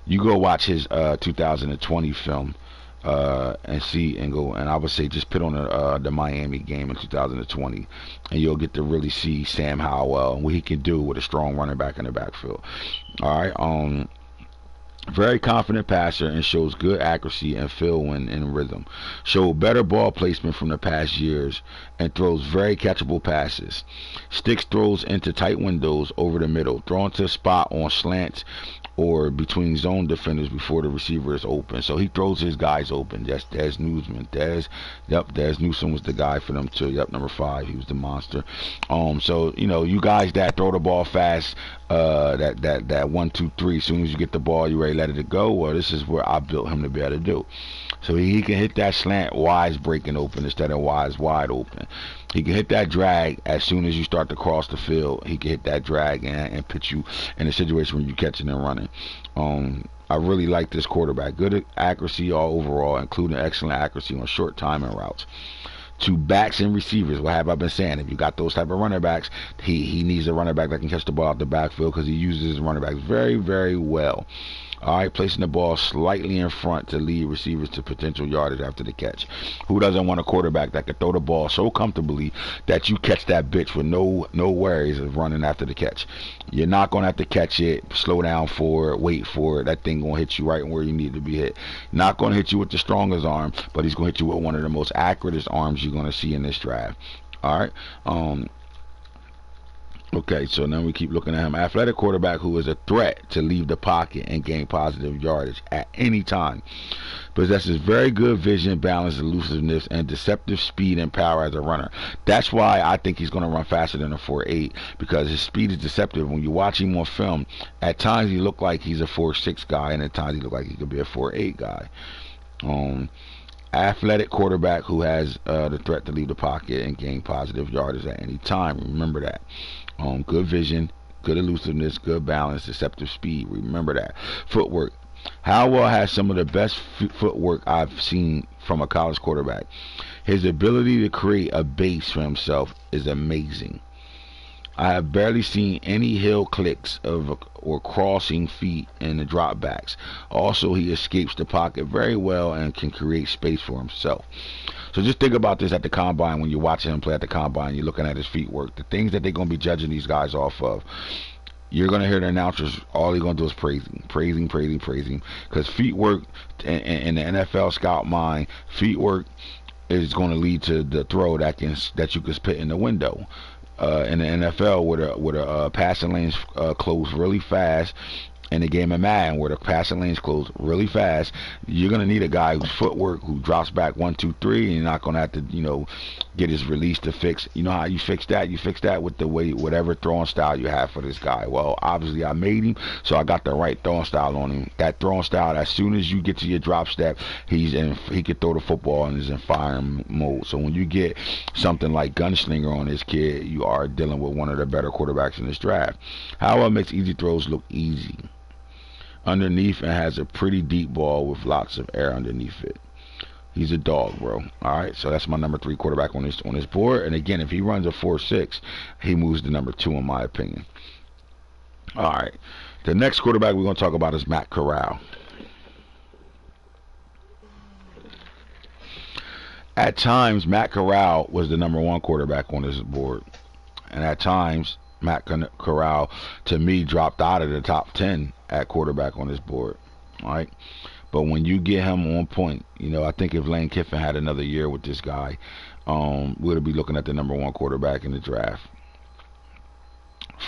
You go watch his 2020 film and see and go, and I would say just put on the Miami game in 2020, and you'll get to really see Sam Howell and what he can do with a strong running back in the backfield. All right. Very confident passer and shows good accuracy and feel when in rhythm. Showed better ball placement from the past years and throws very catchable passes. Sticks throws into tight windows over the middle, throwing to a spot on slants or between zone defenders before the receiver is open. So he throws his guys open. That's Des Newsman. Des Newsome was the guy for them too. Yep, number 5. He was the monster. So you guys that throw the ball fast, that 1, 2, 3. As soon as you get the ball, you ready to let it go. Well, this is where I built him to be able to do. So he can hit that slant wise breaking open instead of wise wide open. He can hit that drag as soon as you start to cross the field. He can hit that drag and put you in a situation where you're catching and running. I really like this quarterback. Good accuracy all overall, including excellent accuracy on short timing routes. To backs and receivers, what have I been saying? If you got those type of running backs, he needs a running back that can catch the ball out the backfield because he uses his running backs very, very well. All right, placing the ball slightly in front to lead receivers to potential yardage after the catch. Who doesn't want a quarterback that can throw the ball so comfortably that you catch that bitch with no worries of running after the catch? You're not going to have to catch it, slow down for it, wait for it. That thing going to hit you right where you need to be hit. Not going to hit you with the strongest arm, but he's going to hit you with one of the most accurate arms you're going to see in this draft. All right. Okay, so now we keep looking at him. Athletic quarterback who is a threat to leave the pocket and gain positive yardage at any time. Possesses very good vision, balance, elusiveness, and deceptive speed and power as a runner. That's why I think he's going to run faster than a 4.8 because his speed is deceptive. When you watch him on film, at times he look like he's a 4.6 guy, and at times he look like he could be a 4.8 guy. Athletic quarterback who has the threat to leave the pocket and gain positive yardage at any time. Remember that. Good vision, good elusiveness, good balance, deceptive speed. Remember that. Footwork. Howell has some of the best footwork I've seen from a college quarterback. His ability to create a base for himself is amazing. I have barely seen any heel clicks or crossing feet in the dropbacks. Also, he escapes the pocket very well and can create space for himself. So just think about this at the combine when you're watching him play at the combine. You're looking at his feet work. The things that they're going to be judging these guys off of. You're going to hear the announcers, all they're going to do is praise him. Because feet work, in the NFL scout mind, feet work is going to lead to the throw that you can spit in the window. In the NFL, where the passing lanes close really fast, in the game of Madden, where the passing lanes close really fast, you're gonna need a guy whose footwork, who drops back 1, 2, 3, and you're not gonna have to, get his release to fix. You know how you fix that? You fix that with the way, whatever throwing style you have for this guy. Well, obviously I made him, so I got the right throwing style on him. That throwing style, as soon as you get to your drop step, he can throw the football and is in firing mode. So when you get something like gunslinger on this kid, you are dealing with one of the better quarterbacks in this draft. Howell makes easy throws look easy underneath and has a pretty deep ball with lots of air underneath it. He's a dog, bro. All right, so that's my number 3 quarterback on this board. And again, if he runs a 4.6, he moves to number 2 in my opinion. All right, the next quarterback we're going to talk about is Matt Corral. At times, Matt Corral was the number 1 quarterback on this board, and at times, Matt Corral, to me, dropped out of the top 10 at quarterback on this board. All right, but when you get him on point, I think if Lane Kiffin had another year with this guy, we'd be looking at the number 1 quarterback in the draft.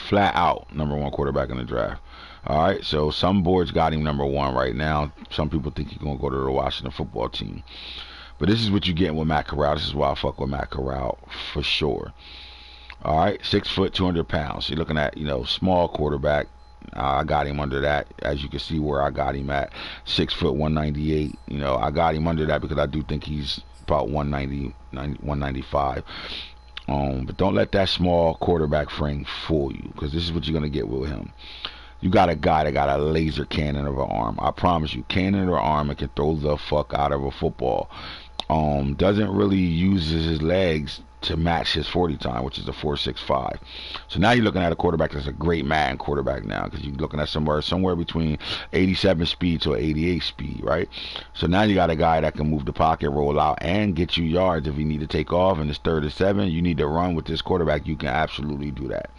Flat out number 1 quarterback in the draft. All right, so some boards got him number 1 right now. Some people think he's gonna go to the Washington football team, but this is what you're getting with Matt Corral. This is why I fuck with Matt Corral for sure. All right, 6 foot, 200 pounds. You're looking at, small quarterback. I got him under that, as you can see where I got him at, 6 foot, 198. I got him under that because I do think he's about 190, 195. But don't let that small quarterback frame fool you, because this is what you're gonna get with him. You got a guy that got a laser cannon of an arm. I promise you, cannon or arm, and can throw the fuck out of a football. Doesn't really use his legs to match his 40 time, which is a 4.65. So now you're looking at a quarterback that's a great Madden quarterback now, because you're looking at somewhere between 87 speed to 88 speed, right? So now you got a guy that can move the pocket, roll out, and get you yards if you need to take off, and it's 3rd and 7. You need to run with this quarterback. You can absolutely do that.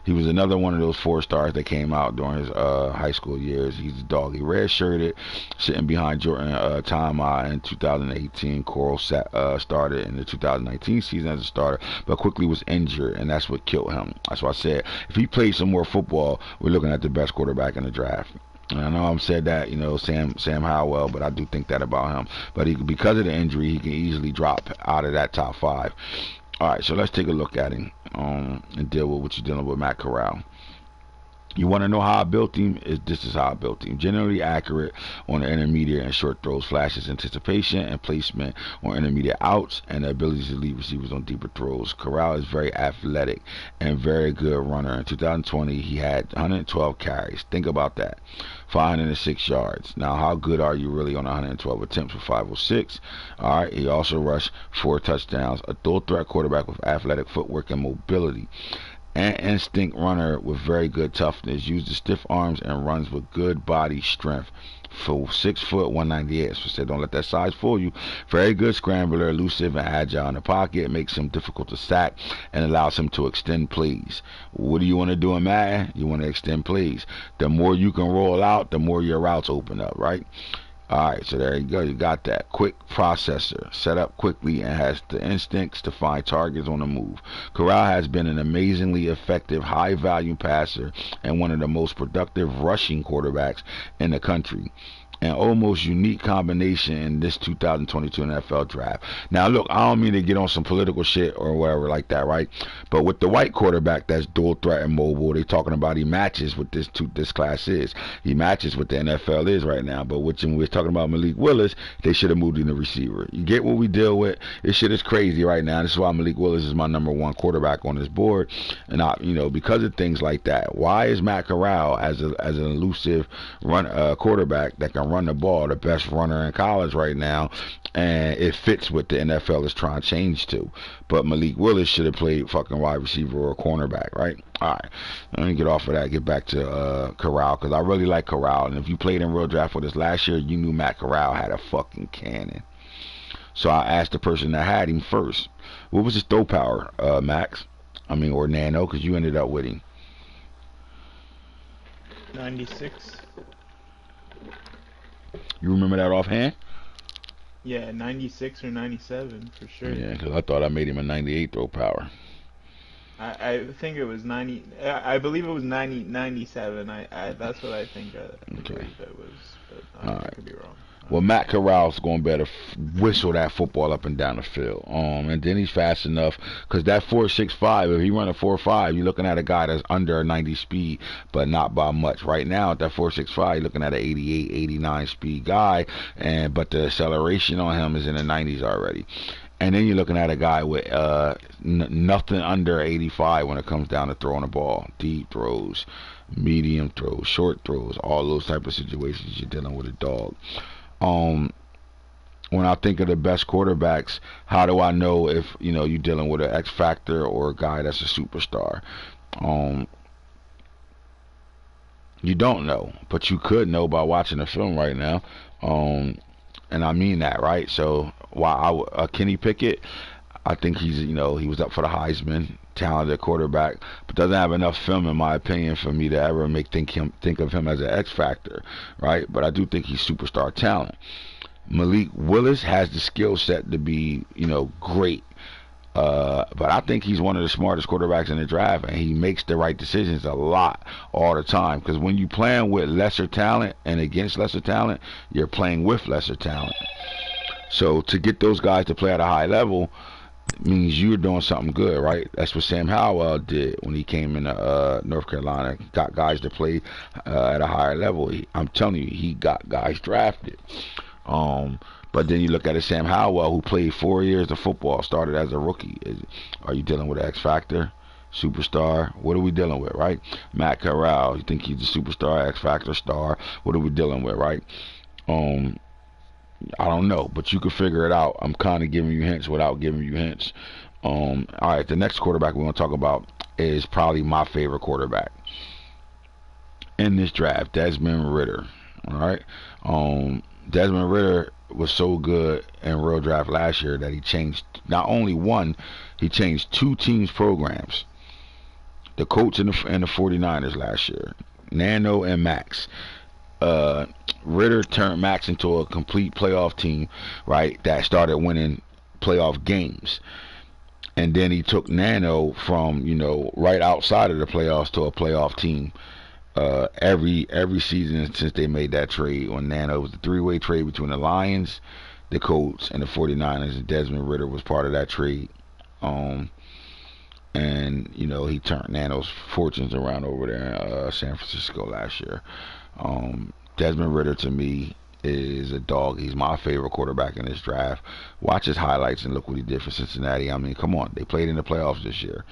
He was another one of those 4-stars that came out during his high school years. He's a dog. He red-shirted, sitting behind Jordan Tama in 2018. Corral started in the 2019 season as a starter, but quickly was injured, and that's what killed him. That's why I said, if he played some more football, we're looking at the best quarterback in the draft. And I know I've said that, Sam Howell, but I do think that about him. But because of the injury, he can easily drop out of that top 5. All right, so let's take a look at him and deal with what you're dealing with, Matt Corral. You want to know how I built him? This is how I built him. Generally accurate on the intermediate and short throws, flashes anticipation and placement on intermediate outs, and the ability to lead receivers on deeper throws. Corral is very athletic and very good runner. In 2020, he had 112 carries. Think about that. 506 yards. Now, how good are you really on 112 attempts with 506? All right, he also rushed 4 touchdowns. A dual threat quarterback with athletic footwork and mobility. An instinct runner with very good toughness. Uses stiff arms and runs with good body strength. For 6 foot, 198. So I said, don't let that size fool you. Very good scrambler, elusive and agile in the pocket. It makes him difficult to sack and allows him to extend plays. What do you want to do in Madden? You want to extend plays. The more you can roll out, the more your routes open up, right? Alright, so there you go. You got that. Quick processor. Set up quickly and has the instincts to find targets on the move. Corral has been an amazingly effective, high-value passer and one of the most productive rushing quarterbacks in the country. An almost unique combination in this 2022 NFL draft. Now, look, I don't mean to get on some political shit or whatever like that, right? But with the white quarterback that's dual threat and mobile, they talking about he matches what this class is. He matches what the NFL is right now. But when we're talking about Malik Willis, they should have moved in the receiver. You get what we deal with? This shit is crazy right now. This is why Malik Willis is my #1 quarterback on this board. And because of things like that. Why is Matt Corral as an elusive quarterback that can run the ball, the best runner in college right now, and it fits what the NFL is trying to change to? But Malik Willis should have played fucking wide receiver or cornerback, right? All right, let me get off of that, get back to Corral, because I really like Corral, and if you played in real draft with us last year, you knew Matt Corral had a fucking cannon. So I asked the person that had him first, what was his throw power, Max? Or Nano, because you ended up with him. 96. You remember that offhand? Yeah, 96 or 97 for sure. Yeah, because I thought I made him a 98 throw power. I think it was 90. I believe it was 97. That's what I think. Okay. It was, but I could be wrong. Well, Matt Corral's going to better whistle that football up and down the field. And then he's fast enough, because that 4.65, if he run a 4.5, you're looking at a guy that's under a 90 speed, but not by much. Right now, at that 4.65, you're looking at an 88, 89 speed guy, but the acceleration on him is in the 90s already. And then you're looking at a guy with nothing under 85 when it comes down to throwing the ball. Deep throws, medium throws, short throws, all those type of situations you're dealing with a dog. When I think of the best quarterbacks, how do I know if you're dealing with an X factor or a guy that's a superstar? You don't know, but you could know by watching the film right now. And I mean that, right? So while Kenny Pickett, I think he's he was up for the Heisman, talented quarterback, but doesn't have enough film, in my opinion, for me to ever think of him as an X factor, right? But I do think he's superstar talent. Malik Willis has the skill set to be great, but I think he's one of the smartest quarterbacks in the draft, and he makes the right decisions a lot all the time. Because when you're playing with lesser talent and against lesser talent, you're playing with lesser talent. So to get those guys to play at a high level, means you're doing something good, right? That's what Sam Howell did when he came into North Carolina. Got guys to play at a higher level. I'm telling you, he got guys drafted. But then you look at Sam Howell, who played 4 years of football, started as a rookie. Are you dealing with X Factor? Superstar? What are we dealing with, right? Matt Corral, you think he's a superstar, X Factor star? What are we dealing with, right? I don't know, but you can figure it out. I'm kind of giving you hints without giving you hints. All right, the next quarterback we're going to talk about is probably my favorite quarterback in this draft, Desmond Ritter. All right, Desmond Ritter was so good in real draft last year that he changed not only one, he changed two teams' programs. The Colts and the 49ers last year, Nano and Max. Ritter turned Max into a complete playoff team, right, that started winning playoff games. And then he took Nano from, right outside of the playoffs to a playoff team. Every season since they made that trade when Nano was a three-way trade between the Lions, the Colts, and the 49ers, and Desmond Ritter was part of that trade. And he turned Nano's fortunes around over there in San Francisco last year. Desmond Ritter to me is a dog. He's my favorite quarterback in this draft. Watch his highlights and look what he did for Cincinnati. I mean, come on, they played in the playoffs this year.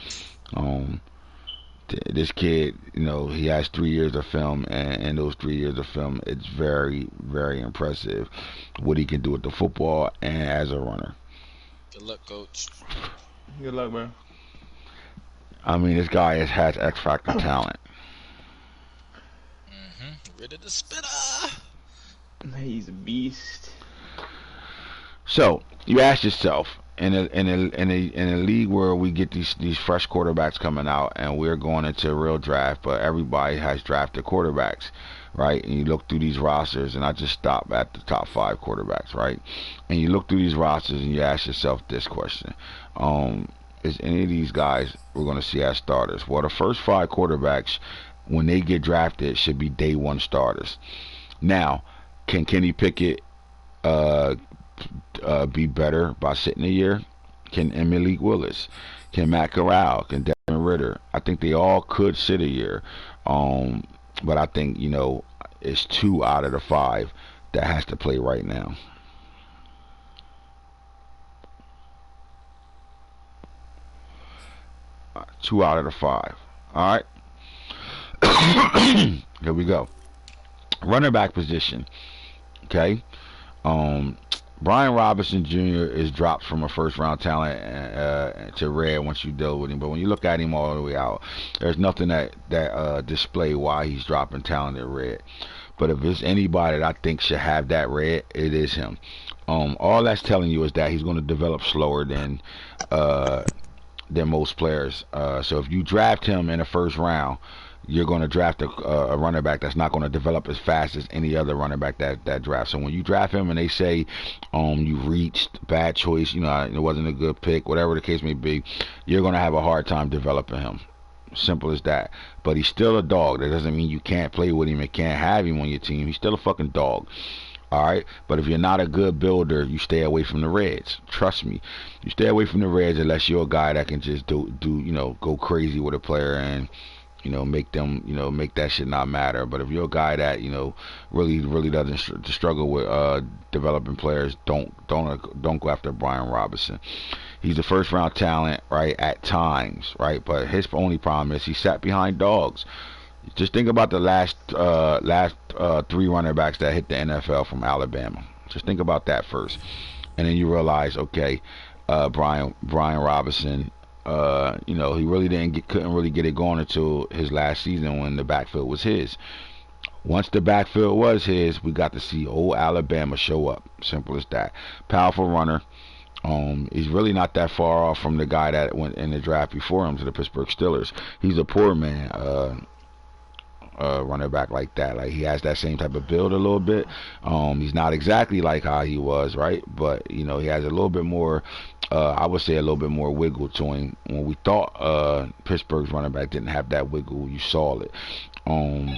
This kid, he has 3 years of film, and in those 3 years of film, it's very, very impressive what he can do with the football and as a runner. Good luck, coach. Good luck, bro. I mean, this guy has X Factor talent. Rid of the spitter. He's a beast. So you ask yourself, in a league where we get these fresh quarterbacks coming out, and we're going into a real draft, but everybody has drafted quarterbacks, right? And you look through these rosters, and I just stop at the top 5 quarterbacks, right? And you look through these rosters, and you ask yourself this question: is any of these guys we're going to see as starters? Well, the first 5 quarterbacks, when they get drafted, should be day 1 starters. Now, can Kenny Pickett be better by sitting a year? Can Malik Willis? Can Matt Corral? Can Desmond Ritter? I think they all could sit a year. But I think, it's 2 out of the 5 that has to play right now. Two out of the 5. All right. Here we go. Running back position. Okay. Brian Robinson Jr. is dropped from a first-round talent to red once you deal with him. But when you look at him all the way out, there's nothing that display why he's dropping talent at red. But if there's anybody that I think should have that red, it is him. All that's telling you is that he's going to develop slower than most players. So if you draft him in the first round, you're going to draft a running back that's not going to develop as fast as any other running back that drafts. So when you draft him and they say you reached, bad choice, it wasn't a good pick, whatever the case may be, you're going to have a hard time developing him. Simple as that. But he's still a dog. That doesn't mean you can't play with him and can't have him on your team. He's still a fucking dog. All right, but if you're not a good builder, you stay away from the Reds. Trust me, you stay away from the Reds unless you're a guy that can just go crazy with a player and make them, make that shit not matter. But if you're a guy that, really doesn't struggle with developing players, don't go after Brian Robinson. He's a first round talent, right, at times, right? But his only problem is he sat behind dogs. Just think about the last 3 running backs that hit the NFL from Alabama. Just think about that first. And then you realize, okay, Brian Robinson, he really couldn't really get it going until his last season when the backfield was his. Once the backfield was his, we got to see old Alabama show up. Simple as that. Powerful runner. He's really not that far off from the guy that went in the draft before him to the Pittsburgh Steelers. He's a poor man. Running back like that. Like, he has that same type of build a little bit. He's not exactly like how he was, right? But, he has a little bit more, I would say a little bit more wiggle to him. When we thought Pittsburgh's running back didn't have that wiggle, you saw it.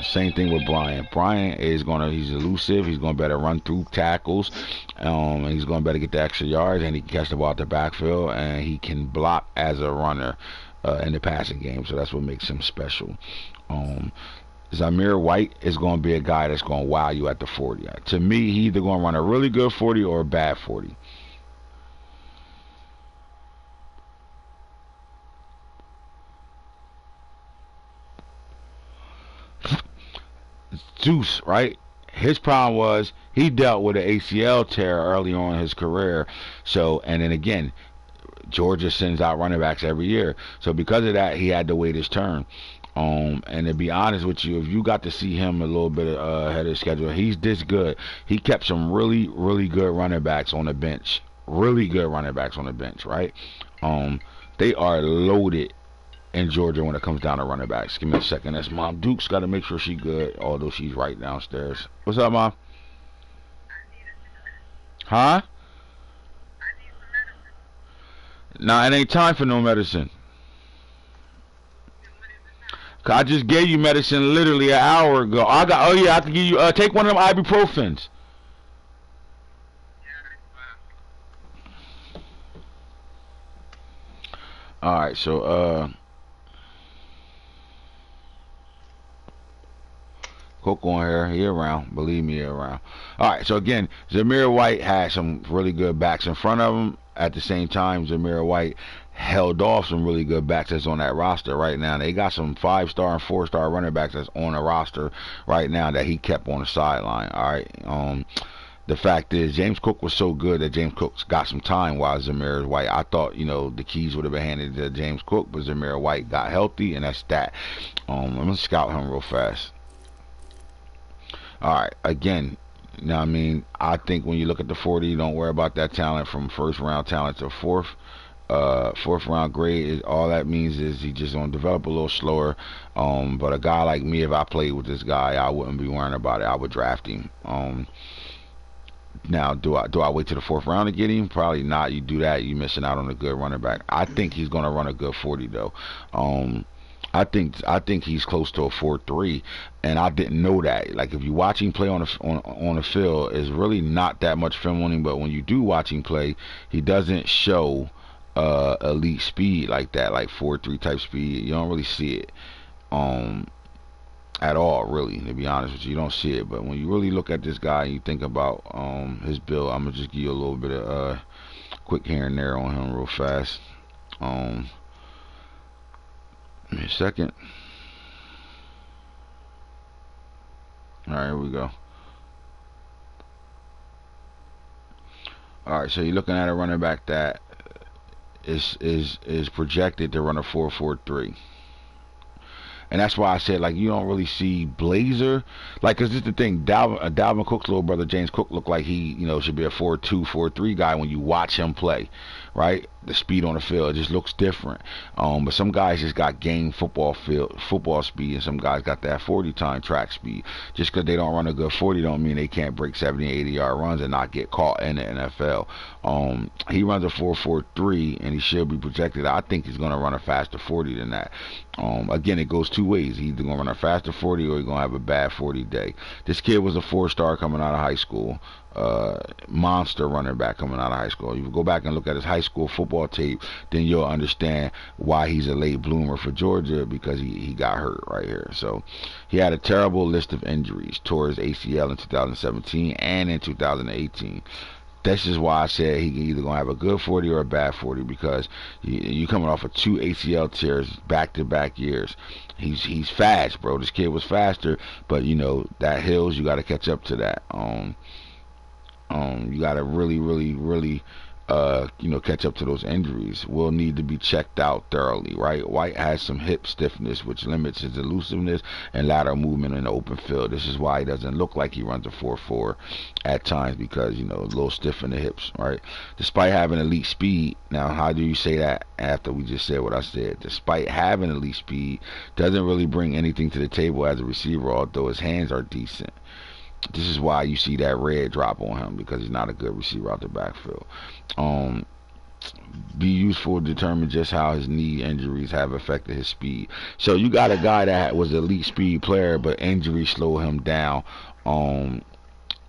Same thing with Brian. Brian is he's elusive. He's gonna better run through tackles. And he's gonna better get the extra yards, and he can catch the ball at the backfield, and he can block as a runner in the passing game. So that's what makes him special. Zamir White is going to be a guy that's going to wow you at the 40. To me, he either going to run a really good 40 or a bad 40. Zeus, right? His problem was he dealt with an ACL tear early on in his career. So, and then again, Georgia sends out running backs every year. So because of that, he had to wait his turn. And to be honest with you, if you got to see him a little bit ahead of schedule, he's this good. He kept some really, really good running backs on the bench. Really good running backs on the bench, right? They are loaded in Georgia when it comes down to running backs. Give me a second. That's Mom Duke's got to make sure she's good, although she's right downstairs. What's up, Mom? Huh? Nah, it ain't time for no medicine. I just gave you medicine literally an hour ago. I have to give you, take one of them ibuprofens. Alright, so, Coco on here, he around. Believe me, he around. Alright, so again, Zamir White had some really good backs in front of him. At the same time, Zamir White held off some really good backs that's on that roster right now. They got some 5-star and 4-star running backs that's on the roster right now that he kept on the sideline. Alright, the fact is, James Cook was so good that James Cook's got some time while Zamir White. I thought, the keys would have been handed to James Cook, but Zamir White got healthy, and that's that. I'm going to scout him real fast. Alright, again, I think when you look at the 40, you don't worry about that talent from first round talent to fourth round grade. All that means is he just gonna develop a little slower. But a guy like me, if I played with this guy, I wouldn't be worrying about it. I would draft him. Now, do I wait till the 4th round to get him? Probably not. You do that, you missing out on a good running back. I think he's gonna run a good 40 though. I think he's close to a 4.3, and I didn't know that. Like, if you watch him play on the field, it's really not that much film on him. But when you do watch him play, he doesn't show elite speed like that, like 4.3 type speed. You don't really see it at all, really. To be honest with you, you don't see it. But when you really look at this guy and you think about his build, I'm gonna just give you a little bit of quick here and there on him real fast. Give me a second. Alright, here we go. Alright, so you're looking at a running back that is projected to run a 4.43. And that's why I said, like, you don't really see Blazer. Like, because this is the thing. Dalvin Cook's little brother, James Cook, looked like he, should be a 4.2, 4.3 guy when you watch him play, right? The speed on the field, it just looks different. But some guys just got game football speed, and some guys got that 40 time track speed. Just because they don't run a good 40 don't mean they can't break 70, 80-yard runs and not get caught in the NFL. He runs a 4.43, and he should be projected. I think he's going to run a faster 40 than that. Again, it goes two ways. He's either going to run a faster 40 or he's going to have a bad 40 day. This kid was a 4-star coming out of high school. Monster running back coming out of high school. You go back and look at his high school football tape, then you'll understand why he's a late bloomer for Georgia, because he got hurt right here. So he had a terrible list of injuries. Tore his ACL in 2017 and in 2018. That's just why I said he either gonna have a good 40 or a bad 40, because you coming off of 2 ACL tears back-to-back years. He's fast, bro. This kid was faster, but that hills, you got to catch up to that. You got to really catch up to those injuries. Will need to be checked out thoroughly, right? White has some hip stiffness, which limits his elusiveness and lateral movement in the open field. This is why he doesn't look like he runs a 4.4 at times, because a little stiff in the hips, right? Despite having elite speed, now how do you say that after we just said what I said? Despite having elite speed, doesn't really bring anything to the table as a receiver, although his hands are decent. This is why you see that red drop on him, because he's not a good receiver out the backfield. be useful to determine just how his knee injuries have affected his speed. So you got a guy that was an elite speed player, but injury slowed him down. Um,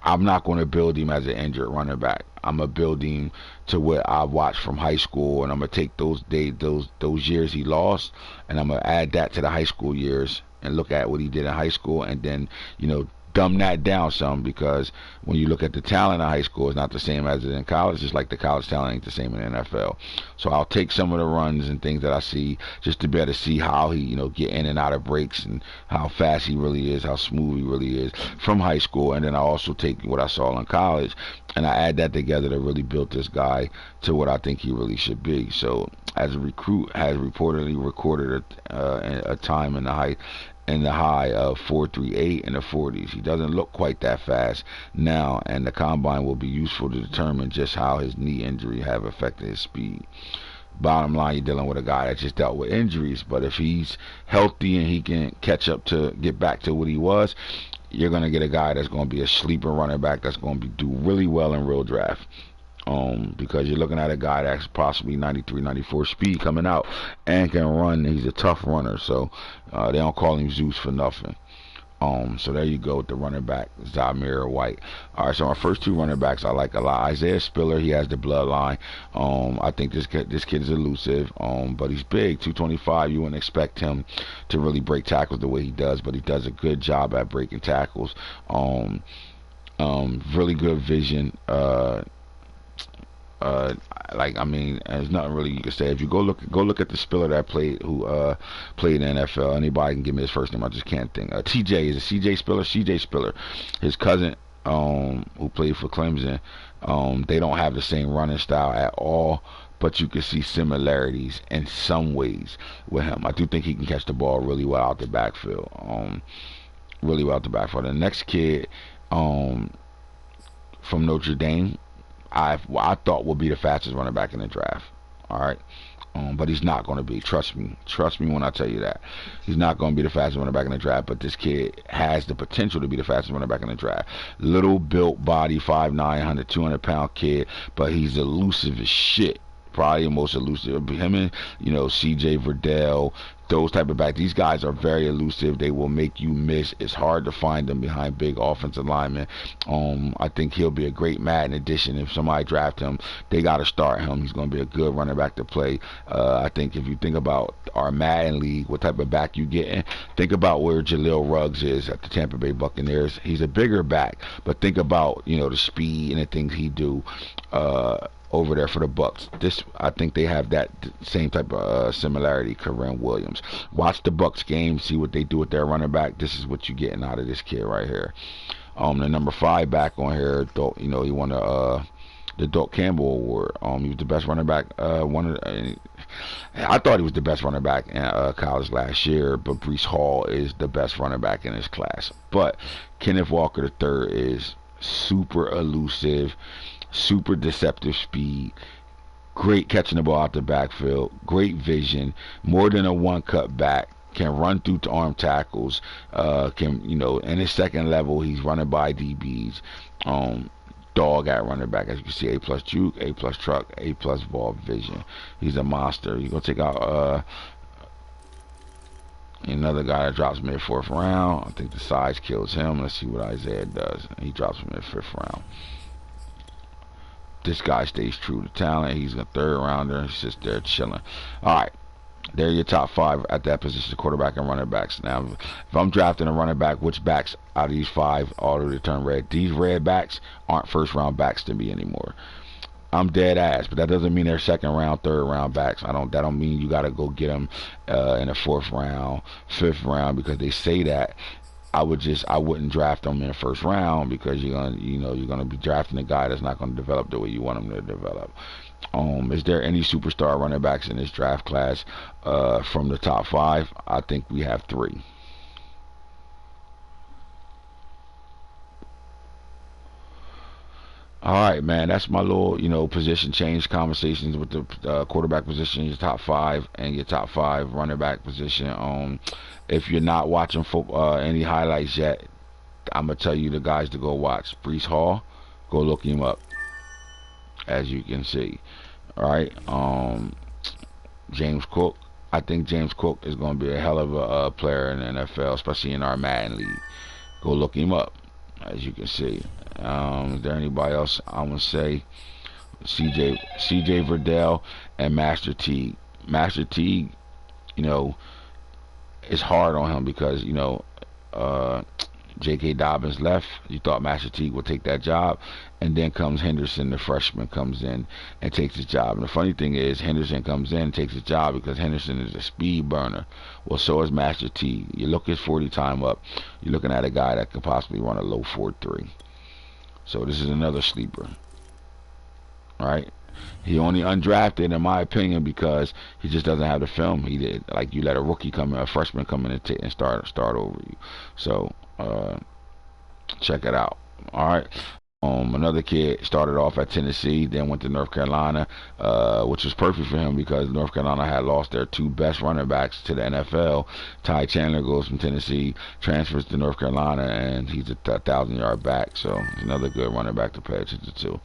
I'm not going to build him as an injured running back. I'm gonna build him to what I watched from high school, and I'm gonna take those years he lost, and I'm gonna add that to the high school years and look at what he did in high school, and then dumb that down some, because when you look at the talent in high school, it's not the same as it in college. Just like the college talent ain't the same in the NFL. So I'll take some of the runs and things that I see just to be able to see how he get in and out of breaks and how fast he really is, how smooth he really is from high school. And then I also take what I saw in college and I add that together to really build this guy to what I think he really should be. So as a recruit, has reportedly recorded a time in the high of 4.38 in the 40s. He doesn't look quite that fast now, and the combine will be useful to determine just how his knee injury have affected his speed. Bottom line, you're dealing with a guy that just dealt with injuries, but if he's healthy and he can catch up to get back to what he was, you're going to get a guy that's going to be a sleeper running back that's going to do really well in real draft. Because you're looking at a guy that's possibly 93, 94 speed coming out and can run. He's a tough runner, so they don't call him Zeus for nothing. So there you go with the running back, Zamir White. All right, so our first two running backs I like a lot. Isaiah Spiller, he has the bloodline. I think this kid is elusive, but he's big, 225. You wouldn't expect him to really break tackles the way he does, but he does a good job at breaking tackles. Really good vision. There's nothing really you can say. If you go look at the Spiller that played in the NFL. Anybody can give me his first name. I just can't think. TJ is a CJ Spiller. CJ Spiller, his cousin, who played for Clemson. They don't have the same running style at all, but you can see similarities in some ways with him. I do think he can catch the ball really well out the backfield. Really well out the backfield. The next kid, from Notre Dame, I thought would be the fastest running back in the draft. All right, but he's not going to be. Trust me when I tell you that he's not going to be the fastest running back in the draft. But this kid has the potential to be the fastest running back in the draft. Little built body, 5'9", 200-pound kid, but he's elusive as shit. Probably the most elusive. Him and C.J. Verdell, those type of backs. These guys are very elusive. They will make you miss. It's hard to find them behind big offensive linemen. I think he'll be a great Madden addition. If somebody draft him, they got to start him. He's going to be a good running back to play. I think if you think about our Madden league, what type of back you getting, think about where Jaleel Ruggs is at the Tampa Bay Buccaneers. He's a bigger back, but think about the speed and the things he do. Over there for the Bucks. I think they have that same type of similarity. Karen Williams. Watch the Bucks game, see what they do with their running back. This is what you're getting out of this kid right here. The number 5 back on here, he won the Doak Campbell Award. He was the best running back. I thought he was the best running back in college last year, but Breece Hall is the best running back in his class. But Kenneth Walker III is super elusive, super deceptive speed, great catching the ball out the backfield, great vision, more than a one-cut back, can run through to arm tackles, in his second level, he's running by DBs, dog at running back, as you can see, A+ juke, A+ truck, A+ ball vision. He's a monster. You're going to take out another guy that drops mid-4th round. I think the size kills him. Let's see what Isaiah does. He drops mid-5th round. This guy stays true to talent. He's a 3rd rounder. He's just there chilling. All right. There are your top 5 at that position, quarterback and running backs. Now, if I'm drafting a running back, which backs out of these 5 ought to turn red? These red backs aren't first-round backs to me anymore. I'm dead ass, but that doesn't mean they're 2nd round, 3rd round backs. That don't mean you got to go get them in the 4th round, 5th round, because they say that. I wouldn't draft them in the 1st round, because you're gonna be drafting a guy that's not gonna develop the way you want him to develop. Is there any superstar running backs in this draft class? From the top 5, I think we have 3. All right, man. That's my little, position change conversations with the quarterback position, your top 5, and your top 5 running back position. If you're not watching any highlights yet, I'm gonna tell you the guys to go watch. Breece Hall, go look him up, as you can see. All right. James Cook. I think James Cook is going to be a hell of a player in the NFL, especially in our Madden league. Go look him up, as you can see. Is there anybody else I want to say? CJ Verdell and Master Teague. Master Teague, you know, it's hard on him because, you know, J.K. Dobbins left. You thought Master Teague would take that job, and then comes Henderson, the freshman, comes in and takes his job. And the funny thing is, Henderson comes in and takes his job because Henderson is a speed burner. Well, so is Master Teague. You look his 40 time up, you're looking at a guy that could possibly run a low 4.3. So this is another sleeper, right? He only undrafted, in my opinion, because he just doesn't have the film. He did, like, you let a rookie come in, a freshman come in and start over you. So check it out. All right. Another kid started off at Tennessee, then went to North Carolina, which was perfect for him because North Carolina had lost their two best running backs to the NFL. Ty Chandler goes from Tennessee, transfers to North Carolina, and he's a 1,000-yard back. So another good running back to pay attention to.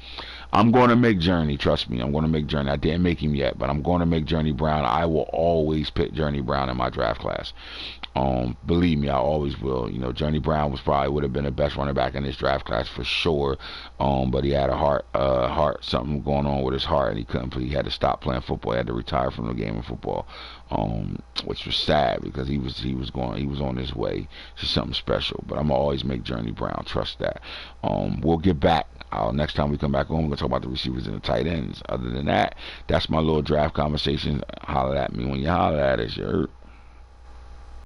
I'm going to make Journey. Trust me, I'm going to make Journey. I didn't make him yet, but I'm going to make Journey Brown. I will always pick Journey Brown in my draft class. Believe me, I always will. You know, Journey Brown would have been the best running back in this draft class for sure. But he had something going on with his heart, and he had to stop playing football. He had to retire from the game of football, which was sad because he was on his way to something special. But I'm gonna always make Journey Brown. Trust that. We'll get back. Next time we come back on, we're gonna talk about the receivers and the tight ends. Other than that, that's my little draft conversation. Holler at me when you holler at us. You heard?